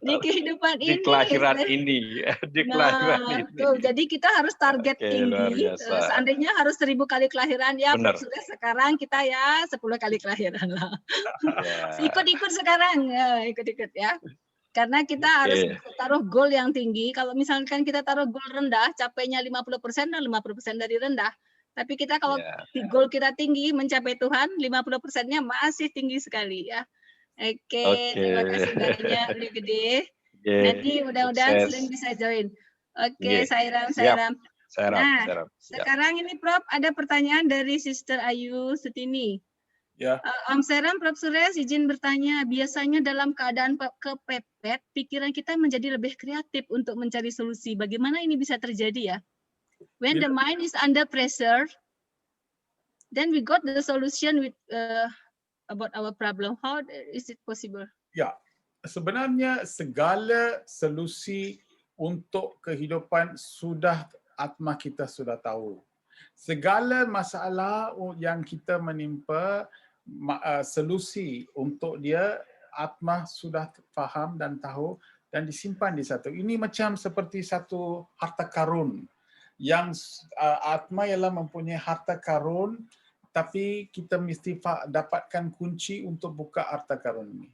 Di kehidupan ini. Di kelahiran ini. Di kelahiran ini. Tuh, jadi kita harus target tinggi. Seandainya harus 1000 kali kelahiran, ya Prof. Suresh sekarang kita ya 10 kali kelahiran lah. Ikut-ikut sekarang, ikut-ikut ya. Karena kita harus taruh goal yang tinggi. Kalau misalkan kita taruh goal rendah, capainya 50% dan 50% dari rendah. Tapi kita kalau goal kita tinggi, mencapai Tuhan, 50%-nya masih tinggi sekali ya. Oke. Terima kasih banyak, Li Gede. Nanti mudah-mudahan sering bisa join. Oke, Sairam. Nah, sekarang ini Prof, ada pertanyaan dari Sister Ayu Sutini. Ya. Om Sairam, Prof. Suresh izin bertanya, biasanya dalam keadaan kepepet, pikiran kita menjadi lebih kreatif untuk mencari solusi. Bagaimana ini bisa terjadi ya? When the mind is under pressure, then we got the solution with about our problem. How is it possible? Ya, sebenarnya segala solusi untuk kehidupan sudah atma kita sudah tahu. Segala masalah yang kita menimpa, solusi untuk dia atma sudah faham dan tahu dan disimpan di satu. Ini macam seperti satu harta karun yang atma ialah mempunyai harta karun, tapi kita mesti dapatkan kunci untuk buka harta karun ini.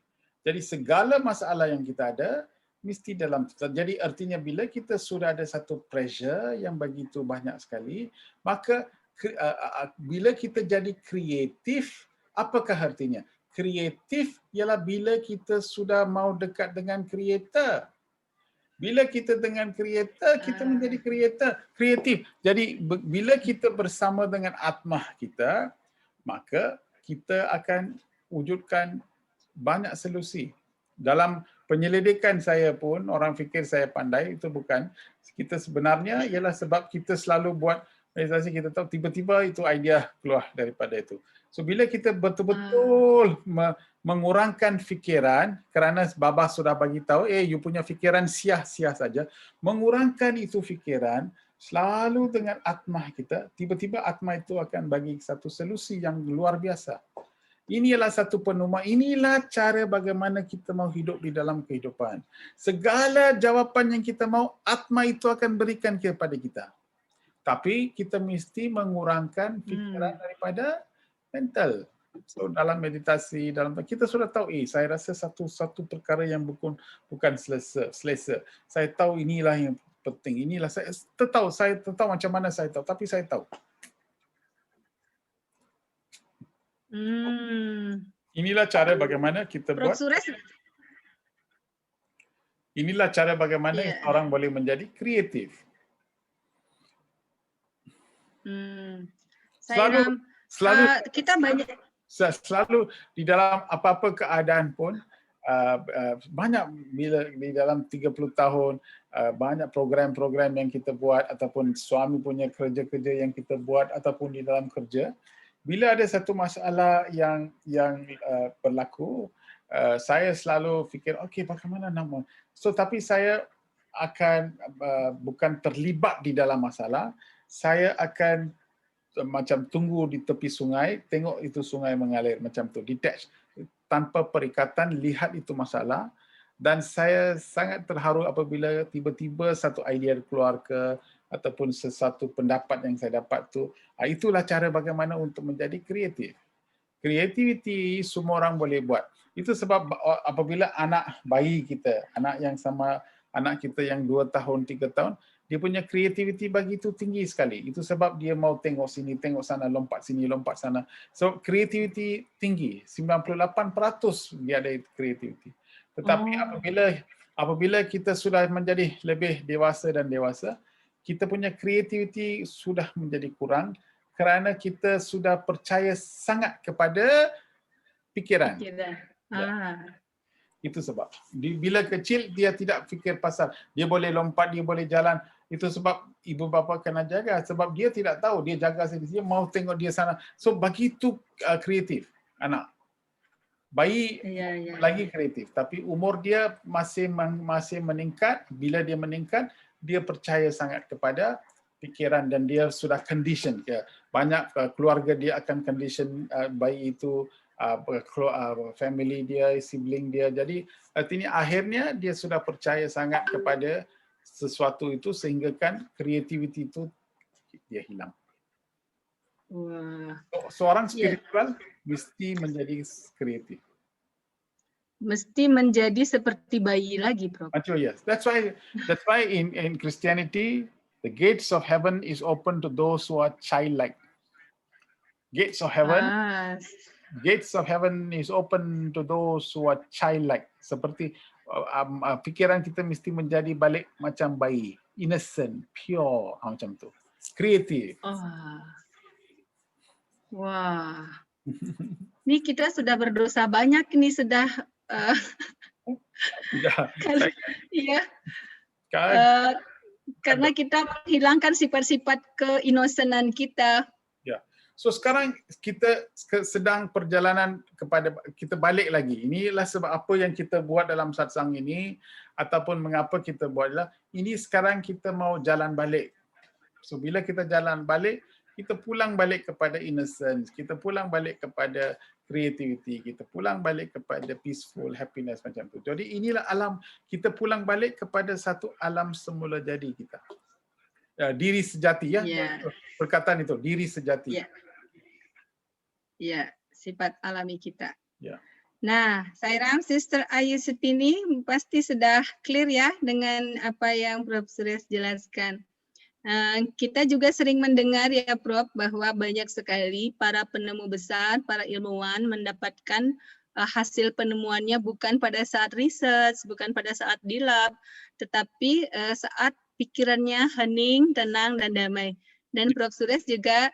Jadi segala masalah yang kita ada mesti dalam. Jadi artinya bila kita sudah ada satu pressure yang begitu banyak sekali, maka bila kita jadi kreatif, apakah artinya? Kreatif ialah bila kita sudah mau dekat dengan Creator. Bila kita dengan Creator, kita menjadi kreatif. Jadi bila kita bersama dengan atmah kita, maka kita akan wujudkan banyak solusi. Dalam penyelidikan saya pun, orang fikir saya pandai, itu bukan. Kita sebenarnya ialah sebab kita selalu buat meditasi, kita tahu tiba-tiba itu idea keluar daripada itu. So bila kita betul-betul mengurangkan fikiran, kerana Baba sudah bagi tahu, you punya fikiran sia-sia saja, mengurangkan itu fikiran selalu dengan atmah kita, tiba-tiba atmah itu akan bagi satu solusi yang luar biasa. Inilah satu penuma, inilah cara bagaimana kita mau hidup di dalam kehidupan. Segala jawapan yang kita mau, atma itu akan berikan kepada kita. Tapi kita mesti mengurangkan fikiran daripada mental. So dalam meditasi, kita sudah tahu, saya rasa satu perkara yang bukan selesa. Saya tahu inilah yang penting. Inilah saya tahu macam mana saya tahu, tapi saya tahu. Inilah cara bagaimana kita Prof. buat. Suresh. Inilah cara bagaimana orang boleh menjadi kreatif. Selalu kita banyak selalu di dalam apa-apa keadaan pun banyak bila di dalam 30 tahun banyak program-program yang kita buat ataupun suami punya kerja-kerja yang kita buat ataupun di dalam kerja, bila ada satu masalah yang berlaku, saya selalu fikir okey bagaimana nama. Tapi saya akan bukan terlibat di dalam masalah, saya akan macam tunggu di tepi sungai, tengok itu sungai mengalir macam tu, detach, tanpa perikatan, lihat itu masalah. Dan saya sangat terharu apabila tiba-tiba satu idea keluar ke ataupun sesuatu pendapat yang saya dapat tu. Itulah cara bagaimana untuk menjadi kreatif. Kreativiti semua orang boleh buat. Itu sebab apabila anak bayi kita, anak kita yang 2 tahun, 3 tahun, dia punya kreativiti bagi itu tinggi sekali. Itu sebab dia mau tengok sini, tengok sana, lompat sini, lompat sana. So, kreativiti tinggi. 98% dia ada kreativiti. Tetapi apabila kita sudah menjadi lebih dewasa dan dewasa, kita punya kreativiti sudah menjadi kurang kerana kita sudah percaya sangat kepada pikiran. Itu sebab. Bila kecil, dia tidak fikir pasal. Dia boleh lompat, dia boleh jalan. Itu sebab ibu bapa kena jaga. Sebab dia tidak tahu. Dia jaga sendiri. Dia mau tengok dia sana. So, begitu kreatif anak. Bayi lagi kreatif. Tapi umur dia masih meningkat. Bila dia meningkat, dia percaya sangat kepada pikiran dan dia sudah condition. Banyak keluarga dia akan condition bayi itu, family dia, sibling dia. Jadi artinya akhirnya dia sudah percaya sangat kepada sesuatu itu sehingga kan kreativiti itu dia hilang. Seorang spiritual mesti menjadi kreatif. Mesti menjadi seperti bayi lagi, Prof. Yes. That's why in Christianity the gates of heaven is open to those who are childlike. Gates of heaven is open to those who are childlike. Seperti pikiran kita mesti menjadi balik macam bayi, innocent, pure, macam tu, kreatif. Wah. Ini kita sudah berdosa banyak nih sudah. Karena kita menghilangkan sifat-sifat keinosenan kita. So sekarang kita sedang perjalanan kepada kita balik lagi. Inilah sebab apa yang kita buat dalam satsang ini ataupun mengapa kita buatlah. Ini sekarang kita mau jalan balik. So bila kita jalan balik, kita pulang balik kepada innocence, kita pulang balik kepada creativity, kita pulang balik kepada peaceful, happiness macam tu. Jadi inilah alam, kita pulang balik kepada satu alam semula jadi kita. Diri sejati perkataan itu, diri sejati. Ya, sifat alami kita. Nah, Sairam, Sister Ayu Sutini pasti sudah clear ya dengan apa yang Prof. Suresh jelaskan. Kita juga sering mendengar ya Prof, bahwa banyak sekali para penemu besar, para ilmuwan mendapatkan hasil penemuannya bukan pada saat research, bukan pada saat di lab, tetapi saat pikirannya hening, tenang, dan damai. Dan Prof. Suresh juga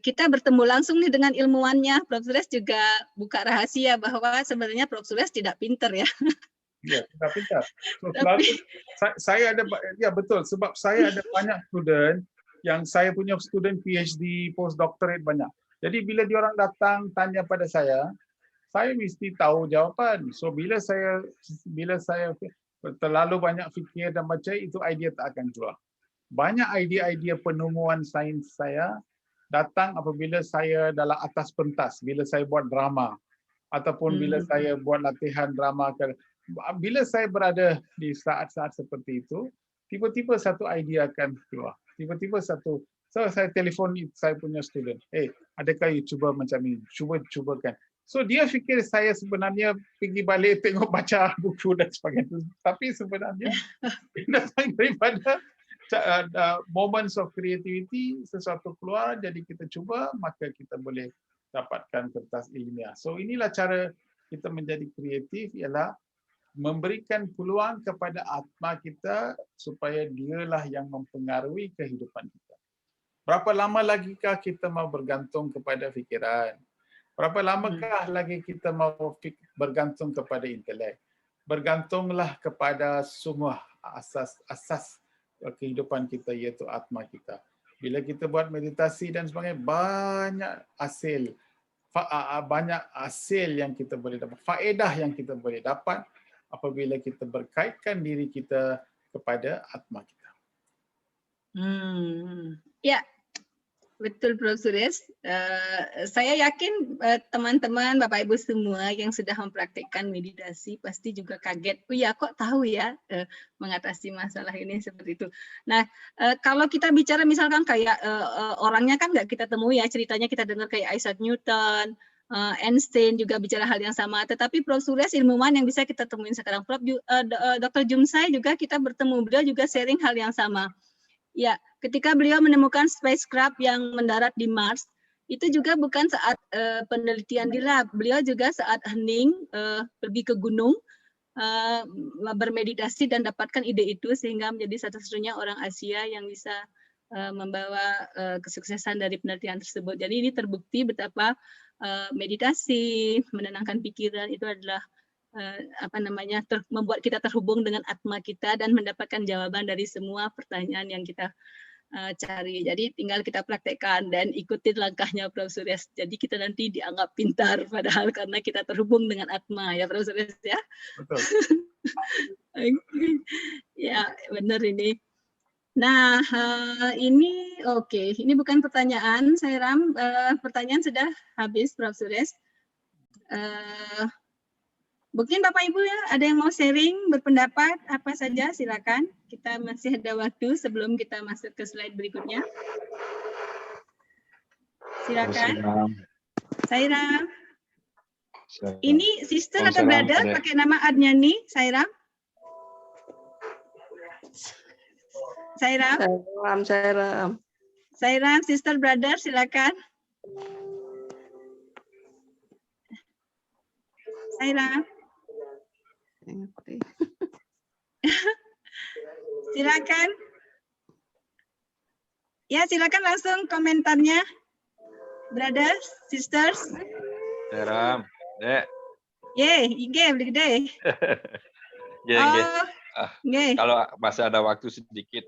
kita bertemu langsung nih dengan ilmuwannya. Prof. Suresh juga buka rahasia bahwa sebenarnya Prof. Suresh tidak pinter ya. Ya, tidak pintar. Saya ada, ya betul, sebab saya ada banyak student yang saya punya student PhD, postdoctorate banyak. Jadi bila diorang datang tanya pada saya mesti tahu jawapan. So bila saya terlalu banyak fikir dan baca, itu idea tak akan keluar. Banyak idea-idea penemuan sains saya datang apabila saya dalam atas pentas, bila saya buat drama ataupun bila saya buat latihan drama. Bila saya berada di saat-saat seperti itu, tiba-tiba satu idea akan keluar. Tiba-tiba so saya telefon saya punya student, adakah you cuba macam ini? Cubakan. So dia fikir saya sebenarnya pergi balik tengok baca buku dan sebagainya. Tapi sebenarnya datang daripada moments of creativity, sesuatu keluar, jadi kita cuba, maka kita boleh dapatkan kertas ilmiah. So inilah cara kita menjadi kreatif, ialah memberikan peluang kepada atma kita supaya dialah yang mempengaruhi kehidupan kita. Berapa lama lagikah kita mau bergantung kepada fikiran? Berapa lamakah lagi kita mau bergantung kepada intelek? Bergantunglah kepada semua asas kehidupan kita, iaitu atma kita. Bila kita buat meditasi dan sebagainya, banyak hasil yang kita boleh dapat, faedah yang kita boleh dapat apabila kita berkaitkan diri kita kepada atma kita. Ya, betul Prof. Suresh. Saya yakin teman-teman, Bapak Ibu semua yang sudah mempraktikkan meditasi pasti juga kaget. Oh ya, kok tahu ya mengatasi masalah ini seperti itu. Nah, kalau kita bicara misalkan kayak orangnya kan nggak kita temui ya, ceritanya kita dengar kayak Isaac Newton, Einstein juga bicara hal yang sama. Tetapi Prof. Suresh ilmuwan yang bisa kita temuin sekarang. Dr. Jumsai juga kita bertemu, beliau juga sharing hal yang sama. Ya, ketika beliau menemukan spacecraft yang mendarat di Mars, itu juga bukan saat penelitian di lab. Beliau juga saat hening pergi ke gunung, bermeditasi dan dapatkan ide itu sehingga menjadi satu-satunya orang Asia yang bisa membawa kesuksesan dari penelitian tersebut. Jadi ini terbukti betapa meditasi, menenangkan pikiran itu adalah membuat kita terhubung dengan atma kita dan mendapatkan jawaban dari semua pertanyaan yang kita cari. Jadi tinggal kita praktekkan dan ikutin langkahnya Prof. Suresh. Jadi kita nanti dianggap pintar padahal karena kita terhubung dengan atma ya Prof. Suresh ya. Betul. Ya benar ini. Nah ini oke. Ini bukan pertanyaan, saya Ram. Pertanyaan sudah habis Prof. Suresh. Mungkin Bapak Ibu ya, ada yang mau sharing, berpendapat, apa saja silakan. Kita masih ada waktu sebelum kita masuk ke slide berikutnya. Silakan. Sairam. Ini sister atau brother pakai nama Adnyani, Sairam? Sairam. Sairam, sister, brother, silakan. Sairam. Silakan. Ya, silakan langsung komentarnya. Brothers, sisters. Ram, Dek. Ige, beli gede. Kalau masih ada waktu sedikit,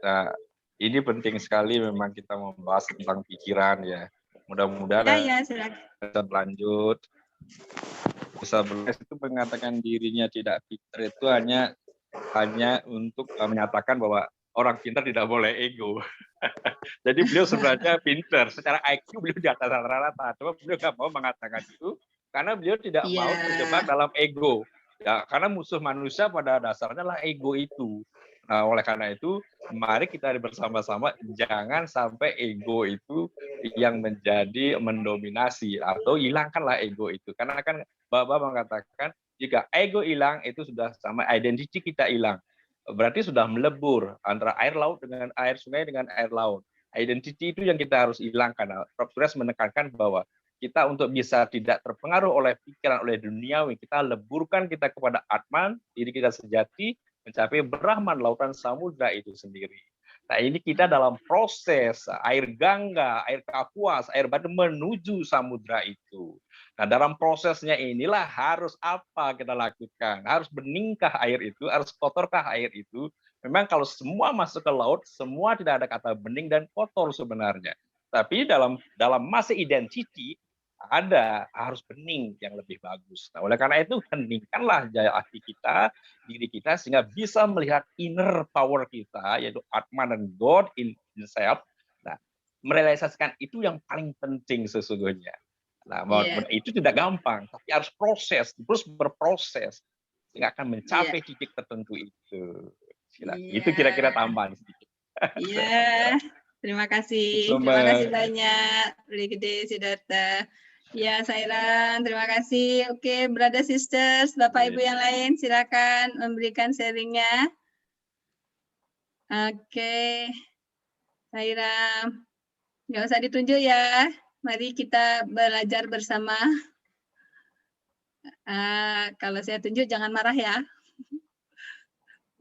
ini penting sekali memang kita membahas tentang pikiran ya. Mudah-mudahan bisa berlanjut. Sebenarnya itu mengatakan dirinya tidak pintar itu hanya untuk menyatakan bahwa orang pintar tidak boleh ego. Jadi beliau sebenarnya pintar, secara IQ beliau di atas rata-rata, cuma beliau nggak mau mengatakan itu karena beliau tidak mau terjebak dalam ego. Ya, karena musuh manusia pada dasarnya adalah ego itu. Nah, oleh karena itu, mari kita bersama-sama jangan sampai ego itu yang mendominasi atau hilangkanlah ego itu. Karena kan Bapak mengatakan jika ego hilang itu sudah sama identity kita hilang. Berarti sudah melebur antara air laut dengan air sungai dengan air laut. Identity itu yang kita harus hilangkan. Nah, Prof. Suresh menekankan bahwa kita untuk bisa tidak terpengaruh oleh pikiran, oleh duniawi, kita leburkan kita kepada Atman, diri kita sejati, mencapai Brahman, lautan samudra itu sendiri. Nah ini kita dalam proses air Gangga, air Kapuas, air Batu menuju samudra itu. Nah dalam prosesnya inilah harus apa kita lakukan? Harus beningkah air itu? Harus kotorkah air itu? Memang kalau semua masuk ke laut, semua tidak ada kata bening dan kotor sebenarnya. Tapi dalam masa identity, harus bening yang lebih bagus. Nah, oleh karena itu heningkanlah jaya hati kita, diri kita sehingga bisa melihat inner power kita yaitu Atman dan God in self. Nah, merealisasikan itu yang paling penting sesungguhnya. Nah, itu tidak gampang, tapi harus terus berproses sehingga akan mencapai titik tertentu itu. Itu kira-kira tambahan sedikit. Iya, terima kasih. Terima kasih banyak, Beli Gede Siddhartha. Ya, Sairan, terima kasih. Oke, brother sisters, Bapak Ibu yang lain, silakan memberikan sharingnya. Oke, Sairan, nggak usah ditunjuk ya. Mari kita belajar bersama. Kalau saya tunjuk jangan marah ya.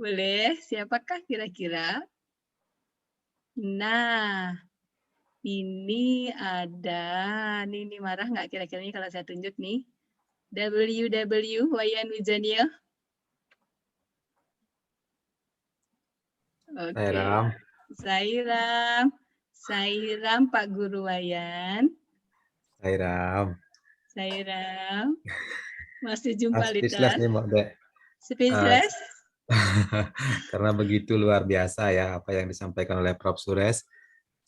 Boleh, siapakah kira-kira? Nah, ini ada, ini marah nggak kira-kira ini kalau saya tunjuk nih? WW, Wayan Wijania. Oke, Sairam, Pak Guru Wayan. Sairam. Masih jumpa Speechless Lidan. nih Mbak Dek. Speechless. Karena begitu luar biasa ya apa yang disampaikan oleh Prof. Suresh.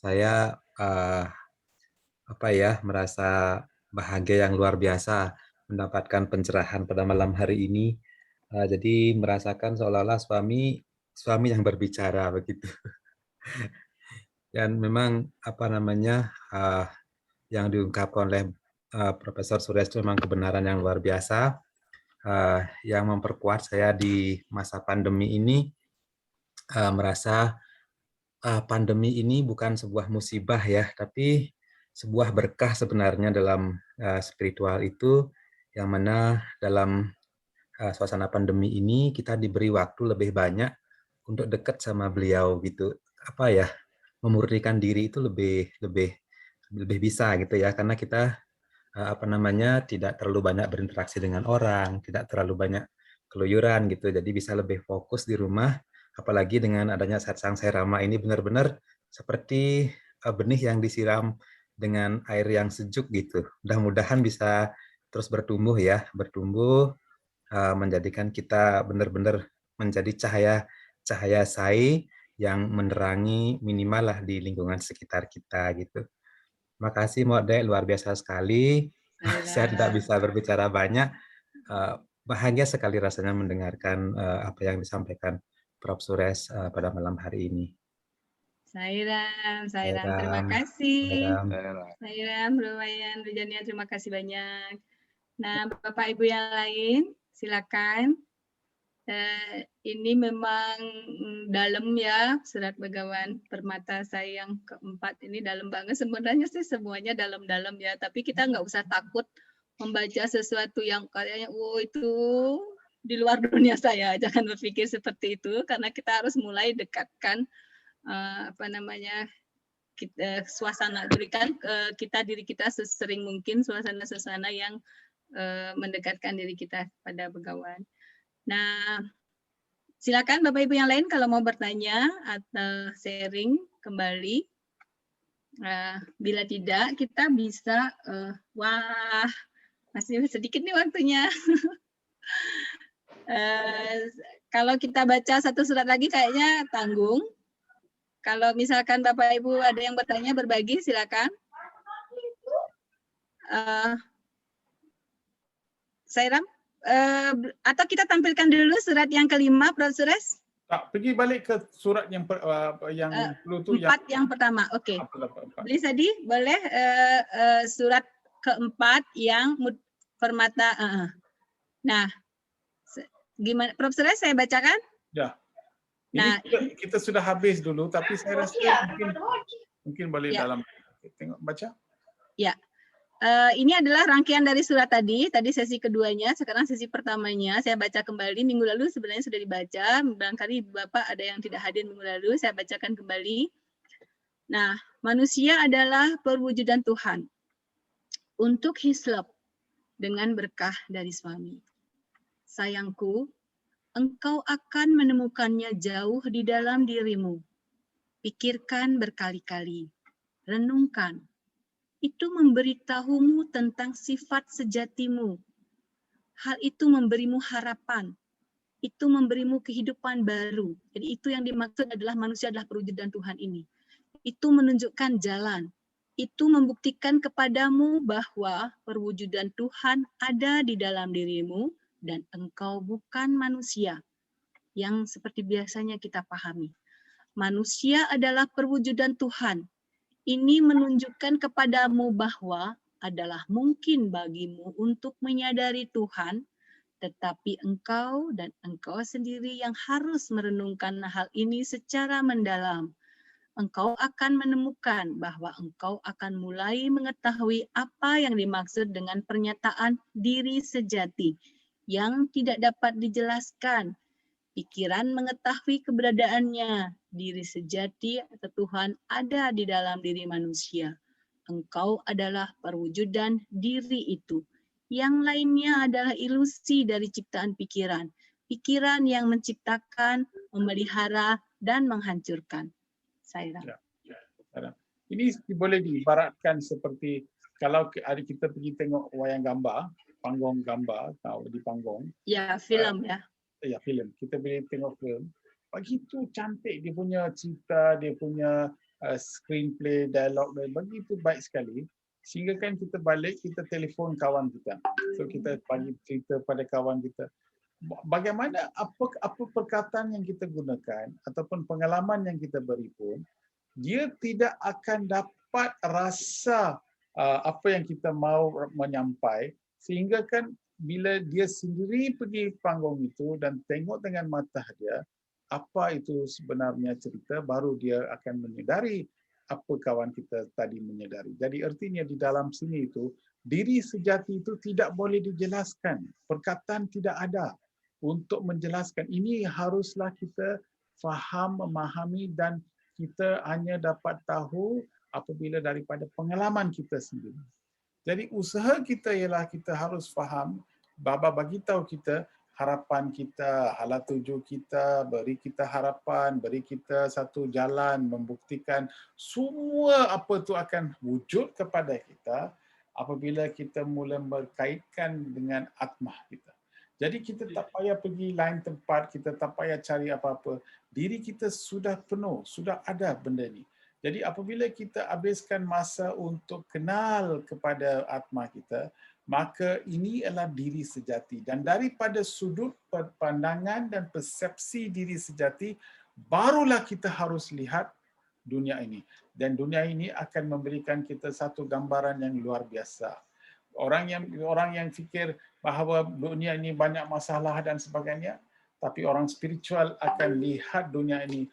Saya merasa bahagia yang luar biasa mendapatkan pencerahan pada malam hari ini. Jadi merasakan seolah-olah suami yang berbicara begitu. Dan memang yang diungkapkan oleh Profesor Suresh itu memang kebenaran yang luar biasa. Yang memperkuat saya di masa pandemi ini merasa pandemi ini bukan sebuah musibah ya, tapi sebuah berkah sebenarnya dalam spiritual itu, yang mana dalam suasana pandemi ini kita diberi waktu lebih banyak untuk dekat sama beliau gitu. Memurnikan diri itu lebih bisa gitu ya, karena kita tidak terlalu banyak berinteraksi dengan orang, tidak terlalu banyak keluyuran gitu, jadi bisa lebih fokus di rumah. Apalagi dengan adanya satsang Sairama ini benar-benar seperti benih yang disiram dengan air yang sejuk gitu. Mudah-mudahan bisa terus bertumbuh ya, menjadikan kita benar-benar menjadi cahaya sai yang menerangi minimal lah di lingkungan sekitar kita gitu. Terima kasih Mbak Dek, luar biasa sekali. Saya tidak bisa berbicara banyak. Bahagia sekali rasanya mendengarkan apa yang disampaikan Prof. Suresh pada malam hari ini. Sairam, terima kasih. Sairam, Wayan, Wijania, terima kasih banyak. Nah, Bapak Ibu yang lain, silakan. Ini memang dalam ya, Surat Begawan Permata saya yang keempat ini dalam banget. Sebenarnya sih semuanya dalam-dalam ya, tapi kita nggak usah takut membaca sesuatu yang kayaknya, itu di luar dunia saya. Jangan berpikir seperti itu, karena kita harus mulai dekatkan suasana, berikan diri kita sesering mungkin suasana-suasana yang mendekatkan diri kita pada Begawan. Nah, silakan Bapak Ibu yang lain kalau mau bertanya atau sharing kembali. Bila tidak, kita bisa, masih sedikit nih waktunya. Kalau kita baca satu surat lagi kayaknya tanggung. Kalau misalkan Bapak Ibu ada yang bertanya, berbagi, silakan. Sairam? Atau kita tampilkan dulu surat yang kelima, Prof. Suresh? Pergi balik ke surat yang empat yang pertama. Oke. Beli tadi boleh surat keempat yang Permata. Nah, gimana, Prof. Suresh, saya bacakan? Ya. Nah, kita sudah habis dulu, tapi saya rasa mungkin balik dalam. Tengok, baca. Ya. Ini adalah rangkaian dari surat tadi sesi keduanya, sekarang sesi pertamanya. Saya baca kembali, minggu lalu sebenarnya sudah dibaca, barangkali Bapak ada yang tidak hadir minggu lalu, saya bacakan kembali. Nah, manusia adalah perwujudan Tuhan untuk hislop dengan berkah dari suami. Sayangku, engkau akan menemukannya jauh di dalam dirimu. Pikirkan berkali-kali, renungkan. Itu memberitahumu tentang sifat sejatimu. Hal itu memberimu harapan. Itu memberimu kehidupan baru. Jadi itu yang dimaksud adalah manusia adalah perwujudan Tuhan ini. Itu menunjukkan jalan. Itu membuktikan kepadamu bahwa perwujudan Tuhan ada di dalam dirimu dan engkau bukan manusia yang seperti biasanya kita pahami. Manusia adalah perwujudan Tuhan. Ini menunjukkan kepadamu bahwa adalah mungkin bagimu untuk menyadari Tuhan, tetapi engkau dan engkau sendiri yang harus merenungkan hal ini secara mendalam. engkau akan menemukan bahwa engkau akan mulai mengetahui apa yang dimaksud dengan pernyataan diri sejati yang tidak dapat dijelaskan. Pikiran mengetahui keberadaannya, diri sejati atau Tuhan ada di dalam diri manusia. Engkau adalah perwujudan diri itu. Yang lainnya adalah ilusi dari ciptaan pikiran. Pikiran yang menciptakan, memelihara, dan menghancurkan. Saya Ini boleh diibaratkan seperti kalau hari kita pergi tengok wayang gambar, panggung gambar, tahu di panggung. Ya, film ya. Ya, film. Kita boleh tengok film. Begitu cantik dia punya cerita, dia punya screenplay, dialog, begitu baik sekali. Sehingga kan kita balik, kita telefon kawan kita. So kita bagi cerita pada kawan kita. Bagaimana apa perkataan yang kita gunakan ataupun pengalaman yang kita beri pun, dia tidak akan dapat rasa apa yang kita mau menyampaikan, sehingga kan bila dia sendiri pergi panggung itu dan tengok dengan mata dia apa itu sebenarnya cerita, baru dia akan menyedari apa kawan kita tadi menyedari. Jadi artinya di dalam sini itu diri sejati itu tidak boleh dijelaskan, perkataan tidak ada untuk menjelaskan. Ini haruslah kita faham, memahami, dan kita hanya dapat tahu apabila daripada pengalaman kita sendiri. Jadi usaha kita ialah kita harus faham, Baba bagi tahu kita harapan kita, hala tuju kita, beri kita harapan, beri kita satu jalan, membuktikan semua apa itu akan wujud kepada kita apabila kita mula berkaitkan dengan atmah kita. Jadi kita tak payah pergi lain tempat, kita tak payah cari apa-apa. Diri kita sudah penuh, sudah ada benda ni. Jadi apabila kita habiskan masa untuk kenal kepada atma kita, maka ini adalah diri sejati. Dan daripada sudut pandangan dan persepsi diri sejati, barulah kita harus lihat dunia ini. Dan dunia ini akan memberikan kita satu gambaran yang luar biasa. Orang yang fikir bahawa dunia ini banyak masalah dan sebagainya, tapi orang spiritual akan lihat dunia ini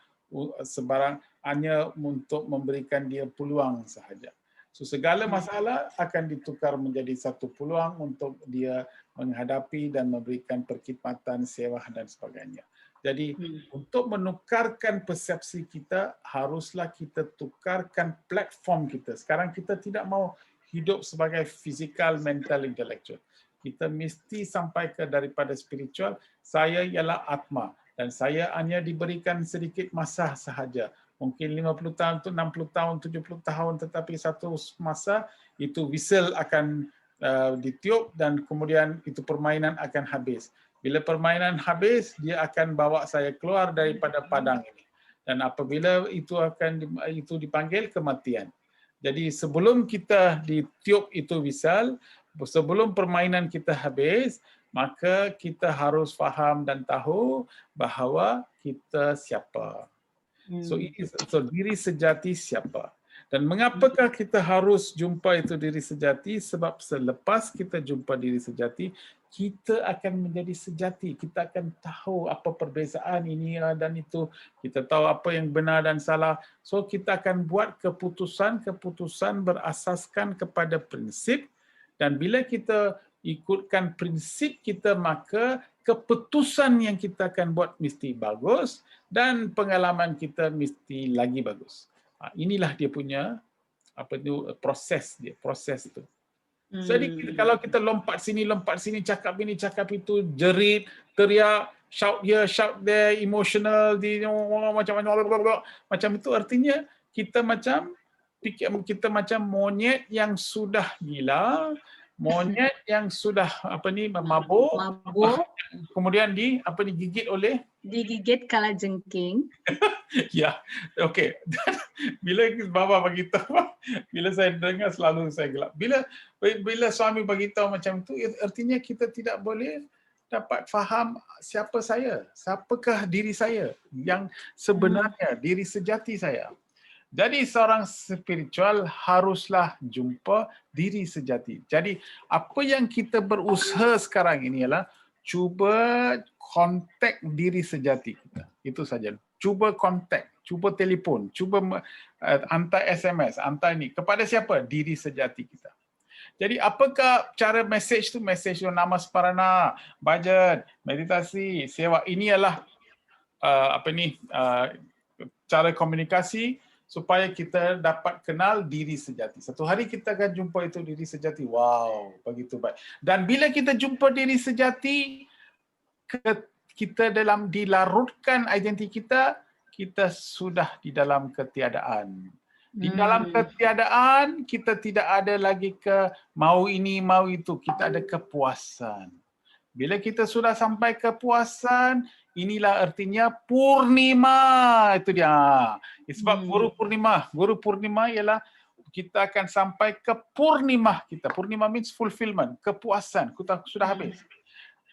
sebarang hanya untuk memberikan dia peluang sahaja. So segala masalah akan ditukar menjadi satu peluang untuk dia menghadapi dan memberikan perkhidmatan, sewa dan sebagainya. Jadi untuk menukarkan persepsi kita, haruslah kita tukarkan platform kita. Sekarang kita tidak mau hidup sebagai fizikal, mental, intelektual. Kita mesti sampai ke daripada spiritual, saya ialah atma dan saya hanya diberikan sedikit masa sahaja. Mungkin 50 tahun, 60 tahun, 70 tahun, tetapi satu masa itu whistle akan ditiup dan kemudian itu permainan akan habis. Bila permainan habis, dia akan bawa saya keluar daripada padang ini. Dan apabila itu dipanggil kematian. Jadi sebelum kita ditiup itu whistle, sebelum permainan kita habis, maka kita harus faham dan tahu bahawa kita siapa. So diri sejati siapa. Dan mengapakah kita harus jumpa itu diri sejati? Sebab selepas kita jumpa diri sejati, kita akan menjadi sejati. Kita akan tahu apa perbezaan ini dan itu. Kita tahu apa yang benar dan salah. So kita akan buat keputusan berasaskan kepada prinsip. Dan bila kita ikutkan prinsip kita, maka keputusan yang kita akan buat mesti bagus dan pengalaman kita mesti lagi bagus. Inilah dia punya proses tu. Jadi kalau kita lompat sini, cakap ini, cakap itu, jerit, teriak, shout here, shout there, emotional, macam itu artinya kita macam monyet yang sudah gila, monyet yang sudah mabuk, kemudian digigit kalajengking. Ya, okey. Bila bapa bagi tahu, bila saya dengar selalu saya gelap. Bila suami bagi tahu macam itu, artinya kita tidak boleh dapat faham siapa saya, siapakah diri saya yang sebenarnya, diri sejati saya. Jadi seorang spiritual haruslah jumpa diri sejati. Jadi apa yang kita berusaha sekarang ini ialah cuba kontak diri sejati kita. Itu saja. cuba kontak, cuba telefon, cuba hantar SMS, hantar ini. Kepada siapa? Diri sejati kita. Jadi apakah cara message tu? Message tu nama separana, budget, meditasi, sewa. Ini adalah cara komunikasi supaya kita dapat kenal diri sejati. Satu hari kita akan jumpa itu diri sejati. Wow, begitu baik. Dan bila kita jumpa diri sejati, kita dalam dilarutkan identiti kita, kita sudah di dalam ketiadaan. Di dalam ketiadaan, kita tidak ada lagi ke mau ini, mau itu. Kita ada kepuasan. Bila kita sudah sampai kepuasan, inilah artinya purnima. Itu dia. Sebab guru purnima ialah kita akan sampai ke purnima kita. Purnima means fulfillment, kepuasan. Kita sudah habis.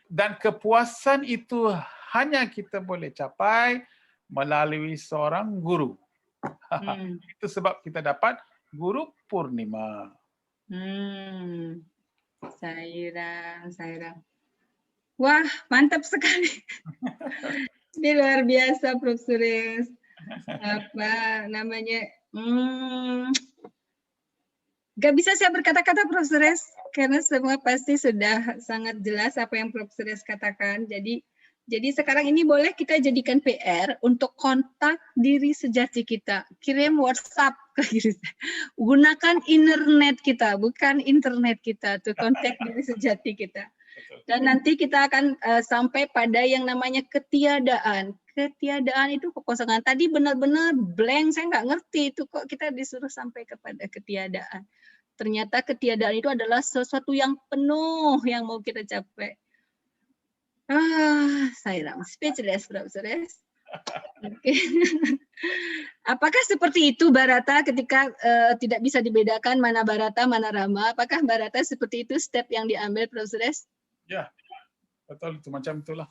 Dan kepuasan itu hanya kita boleh capai melalui seorang guru. Itu sebab kita dapat guru purnima. Saira. Wah, mantap sekali. Ini luar biasa, Prof. Suresh. Apa namanya? Gak bisa saya berkata-kata, Prof. Suresh, karena semua pasti sudah sangat jelas apa yang Prof. Suresh katakan. Jadi sekarang ini boleh kita jadikan PR untuk kontak diri sejati kita. Kirim WhatsApp ke diri. Gunakan internet kita, bukan internet kita, to kontak diri sejati kita. Dan nanti kita akan sampai pada yang namanya ketiadaan. Ketiadaan itu kekosongan. Tadi benar-benar blank, saya nggak ngerti itu kok kita disuruh sampai kepada ketiadaan. Ternyata ketiadaan itu adalah sesuatu yang penuh yang mau kita capai. Saya speechless, Prof. Suresh. Okay. Apakah seperti itu Barata ketika tidak bisa dibedakan mana Barata, mana Rama? Apakah Barata seperti itu step yang diambil, Prof. Suresh? Ya, betul itu macam itulah.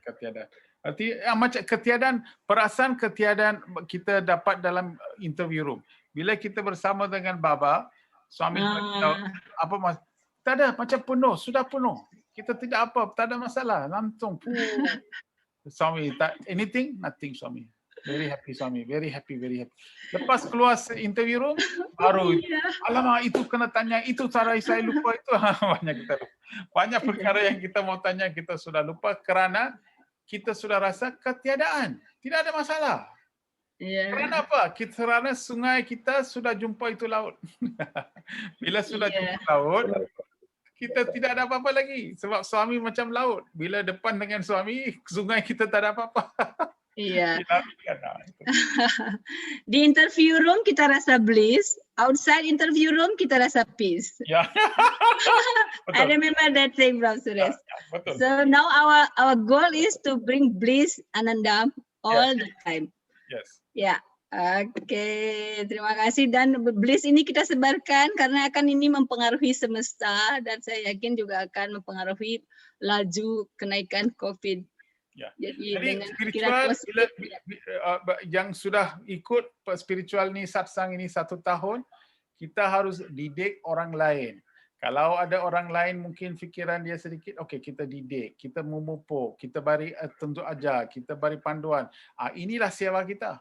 Ketiadaan. Arti macam ketiadaan, perasaan ketiadaan kita dapat dalam interview room. Bila kita bersama dengan Baba, suami apa mas? Tak ada, macam penuh, sudah penuh. Kita tidak apa, tak ada masalah, langsung. Suami tak anything, nothing suami. Very happy suami, very happy. Lepas keluar interview room, baru alamak itu kena tanya, itu cara saya lupa itu. Banyak perkara yang kita mau tanya kita sudah lupa kerana kita sudah rasa ketiadaan. Tidak ada masalah. Kerana apa? Kerana sungai kita sudah jumpa itu laut. Bila sudah jumpa laut, kita tidak ada apa-apa lagi. Sebab suami macam laut. Bila depan dengan suami, sungai kita tak ada apa-apa. Iya. Di interview room kita rasa bliss, outside interview room kita rasa peace. Yeah. I remember that thing, Prof. Suresh. Yeah, so now our goal is to bring bliss, ananda all the time. Yes. Ya, oke. Terima kasih. Dan bliss ini kita sebarkan karena akan ini mempengaruhi semesta dan saya yakin juga akan mempengaruhi laju kenaikan COVID. Ya. Jadi spiritual yang sudah ikut spiritual ni satsang ini 1 tahun, kita harus didik orang lain. Kalau ada orang lain mungkin fikiran dia sedikit, okey kita didik, kita memupuk, kita beri tunjuk ajar, kita beri panduan. Inilah sewa kita.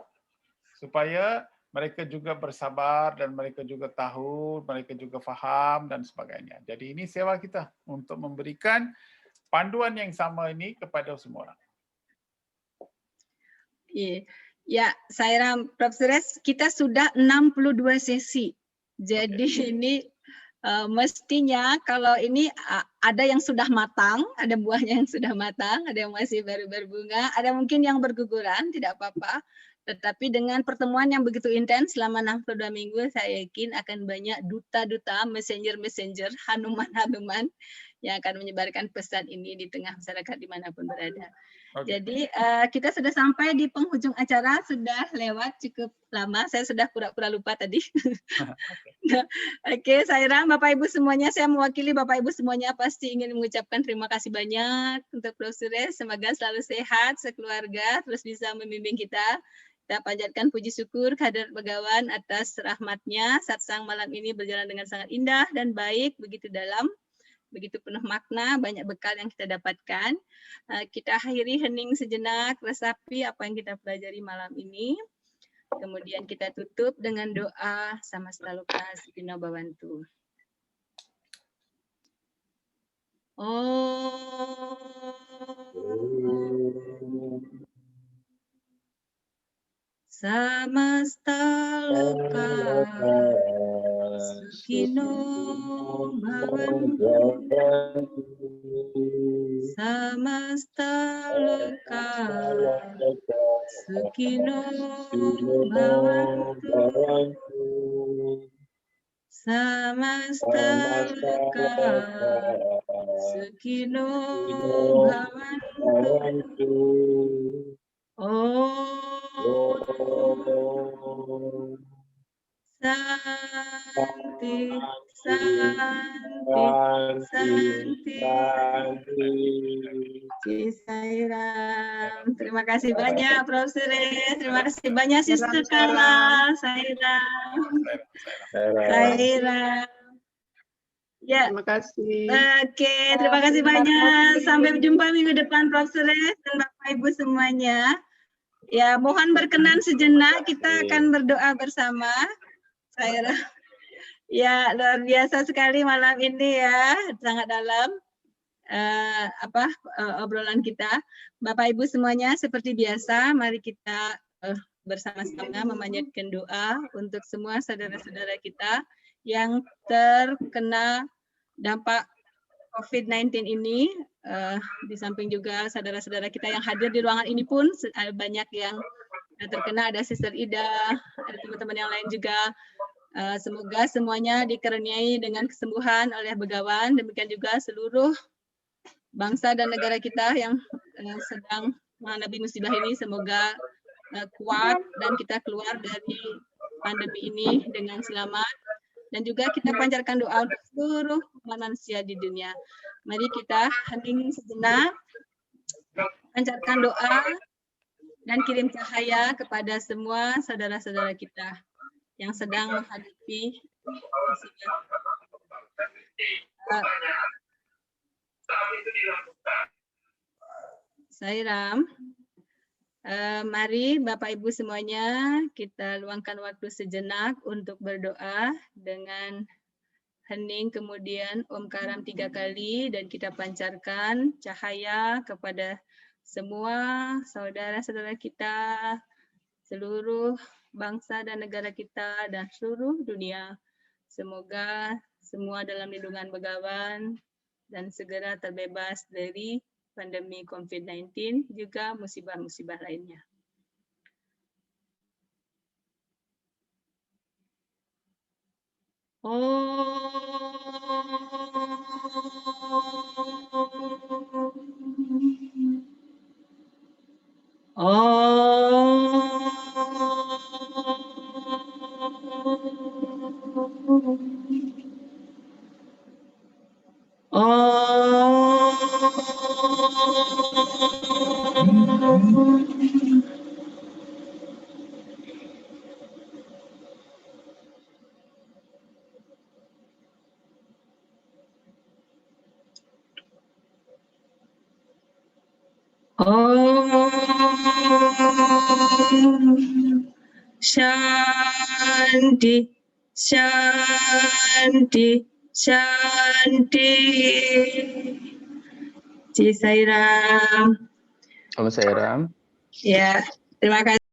Supaya mereka juga bersabar dan mereka juga tahu, mereka juga faham dan sebagainya. Jadi ini sewa kita untuk memberikan panduan yang sama ini kepada semua orang. Ya, saya Prof. Suresh, kita sudah 62 sesi. Jadi ini mestinya kalau ini ada yang sudah matang, ada buahnya yang sudah matang, ada yang masih baru berbunga, ada mungkin yang berguguran, tidak apa-apa. Tetapi dengan pertemuan yang begitu intens selama 62 minggu, saya yakin akan banyak duta-duta, messenger, hanuman-hanuman yang akan menyebarkan pesan ini di tengah masyarakat dimanapun berada. Jadi kita sudah sampai di penghujung acara, sudah lewat cukup lama, saya sudah pura-pura lupa tadi. Oke, saya Bapak Ibu semuanya, saya mewakili Bapak Ibu semuanya pasti ingin mengucapkan terima kasih banyak untuk Prof. Suresh, semoga selalu sehat, sekeluarga, terus bisa membimbing kita. Kita panjatkan puji syukur kehadirat Begawan atas rahmatnya, satsang malam ini berjalan dengan sangat indah dan baik, begitu dalam. begitu penuh makna, banyak bekal yang kita dapatkan. Kita akhiri hening sejenak, resapi apa yang kita pelajari malam ini. Kemudian kita tutup dengan doa Samasta-Loka Sukhino Bhavantu. Samasta-Loka Sukhino Bhavantu. Samasta-Loka Sukhino Bhavantu. Samasta-Loka Sukhino Bhavantu. Om Santi, Santi, Santi. Sairam. Terima kasih banyak Prof. Suresh. Terima kasih banyak Sister Carla. Sairam. Sairam. Ya. Terima kasih. Oke, terima kasih banyak. Sampai jumpa minggu depan Prof. Suresh dan Bapak Ibu semuanya. Ya, mohon berkenan sejenak, kita akan berdoa bersama. Saya ya luar biasa sekali malam ini ya, sangat dalam obrolan kita. Bapak Ibu semuanya, seperti biasa, mari kita bersama-sama memanjatkan doa untuk semua saudara-saudara kita yang terkena dampak COVID-19 ini. Di samping juga saudara-saudara kita yang hadir di ruangan ini pun banyak yang terkena, ada Sister Ida, ada teman-teman yang lain juga. Semoga semuanya dikaruniai dengan kesembuhan oleh Begawan, demikian juga seluruh bangsa dan negara kita yang sedang menghadapi musibah ini, semoga kuat dan kita keluar dari pandemi ini dengan selamat. Dan juga kita pancarkan doa untuk seluruh manusia di dunia. Mari kita hening sejenak, pancarkan doa, dan kirim cahaya kepada semua saudara-saudara kita yang sedang menghadapi musibah. Sairam. Mari Bapak Ibu semuanya kita luangkan waktu sejenak untuk berdoa dengan hening, kemudian Omkaram 3 kali, dan kita pancarkan cahaya kepada semua saudara-saudara kita, seluruh bangsa dan negara kita, dan seluruh dunia. Semoga semua dalam lindungan Begawan dan segera terbebas dari pandemi COVID-19, juga musibah-musibah lainnya. Shanti, Shanti, Shanti. Sairam. Om Sairam. Ya, terima kasih.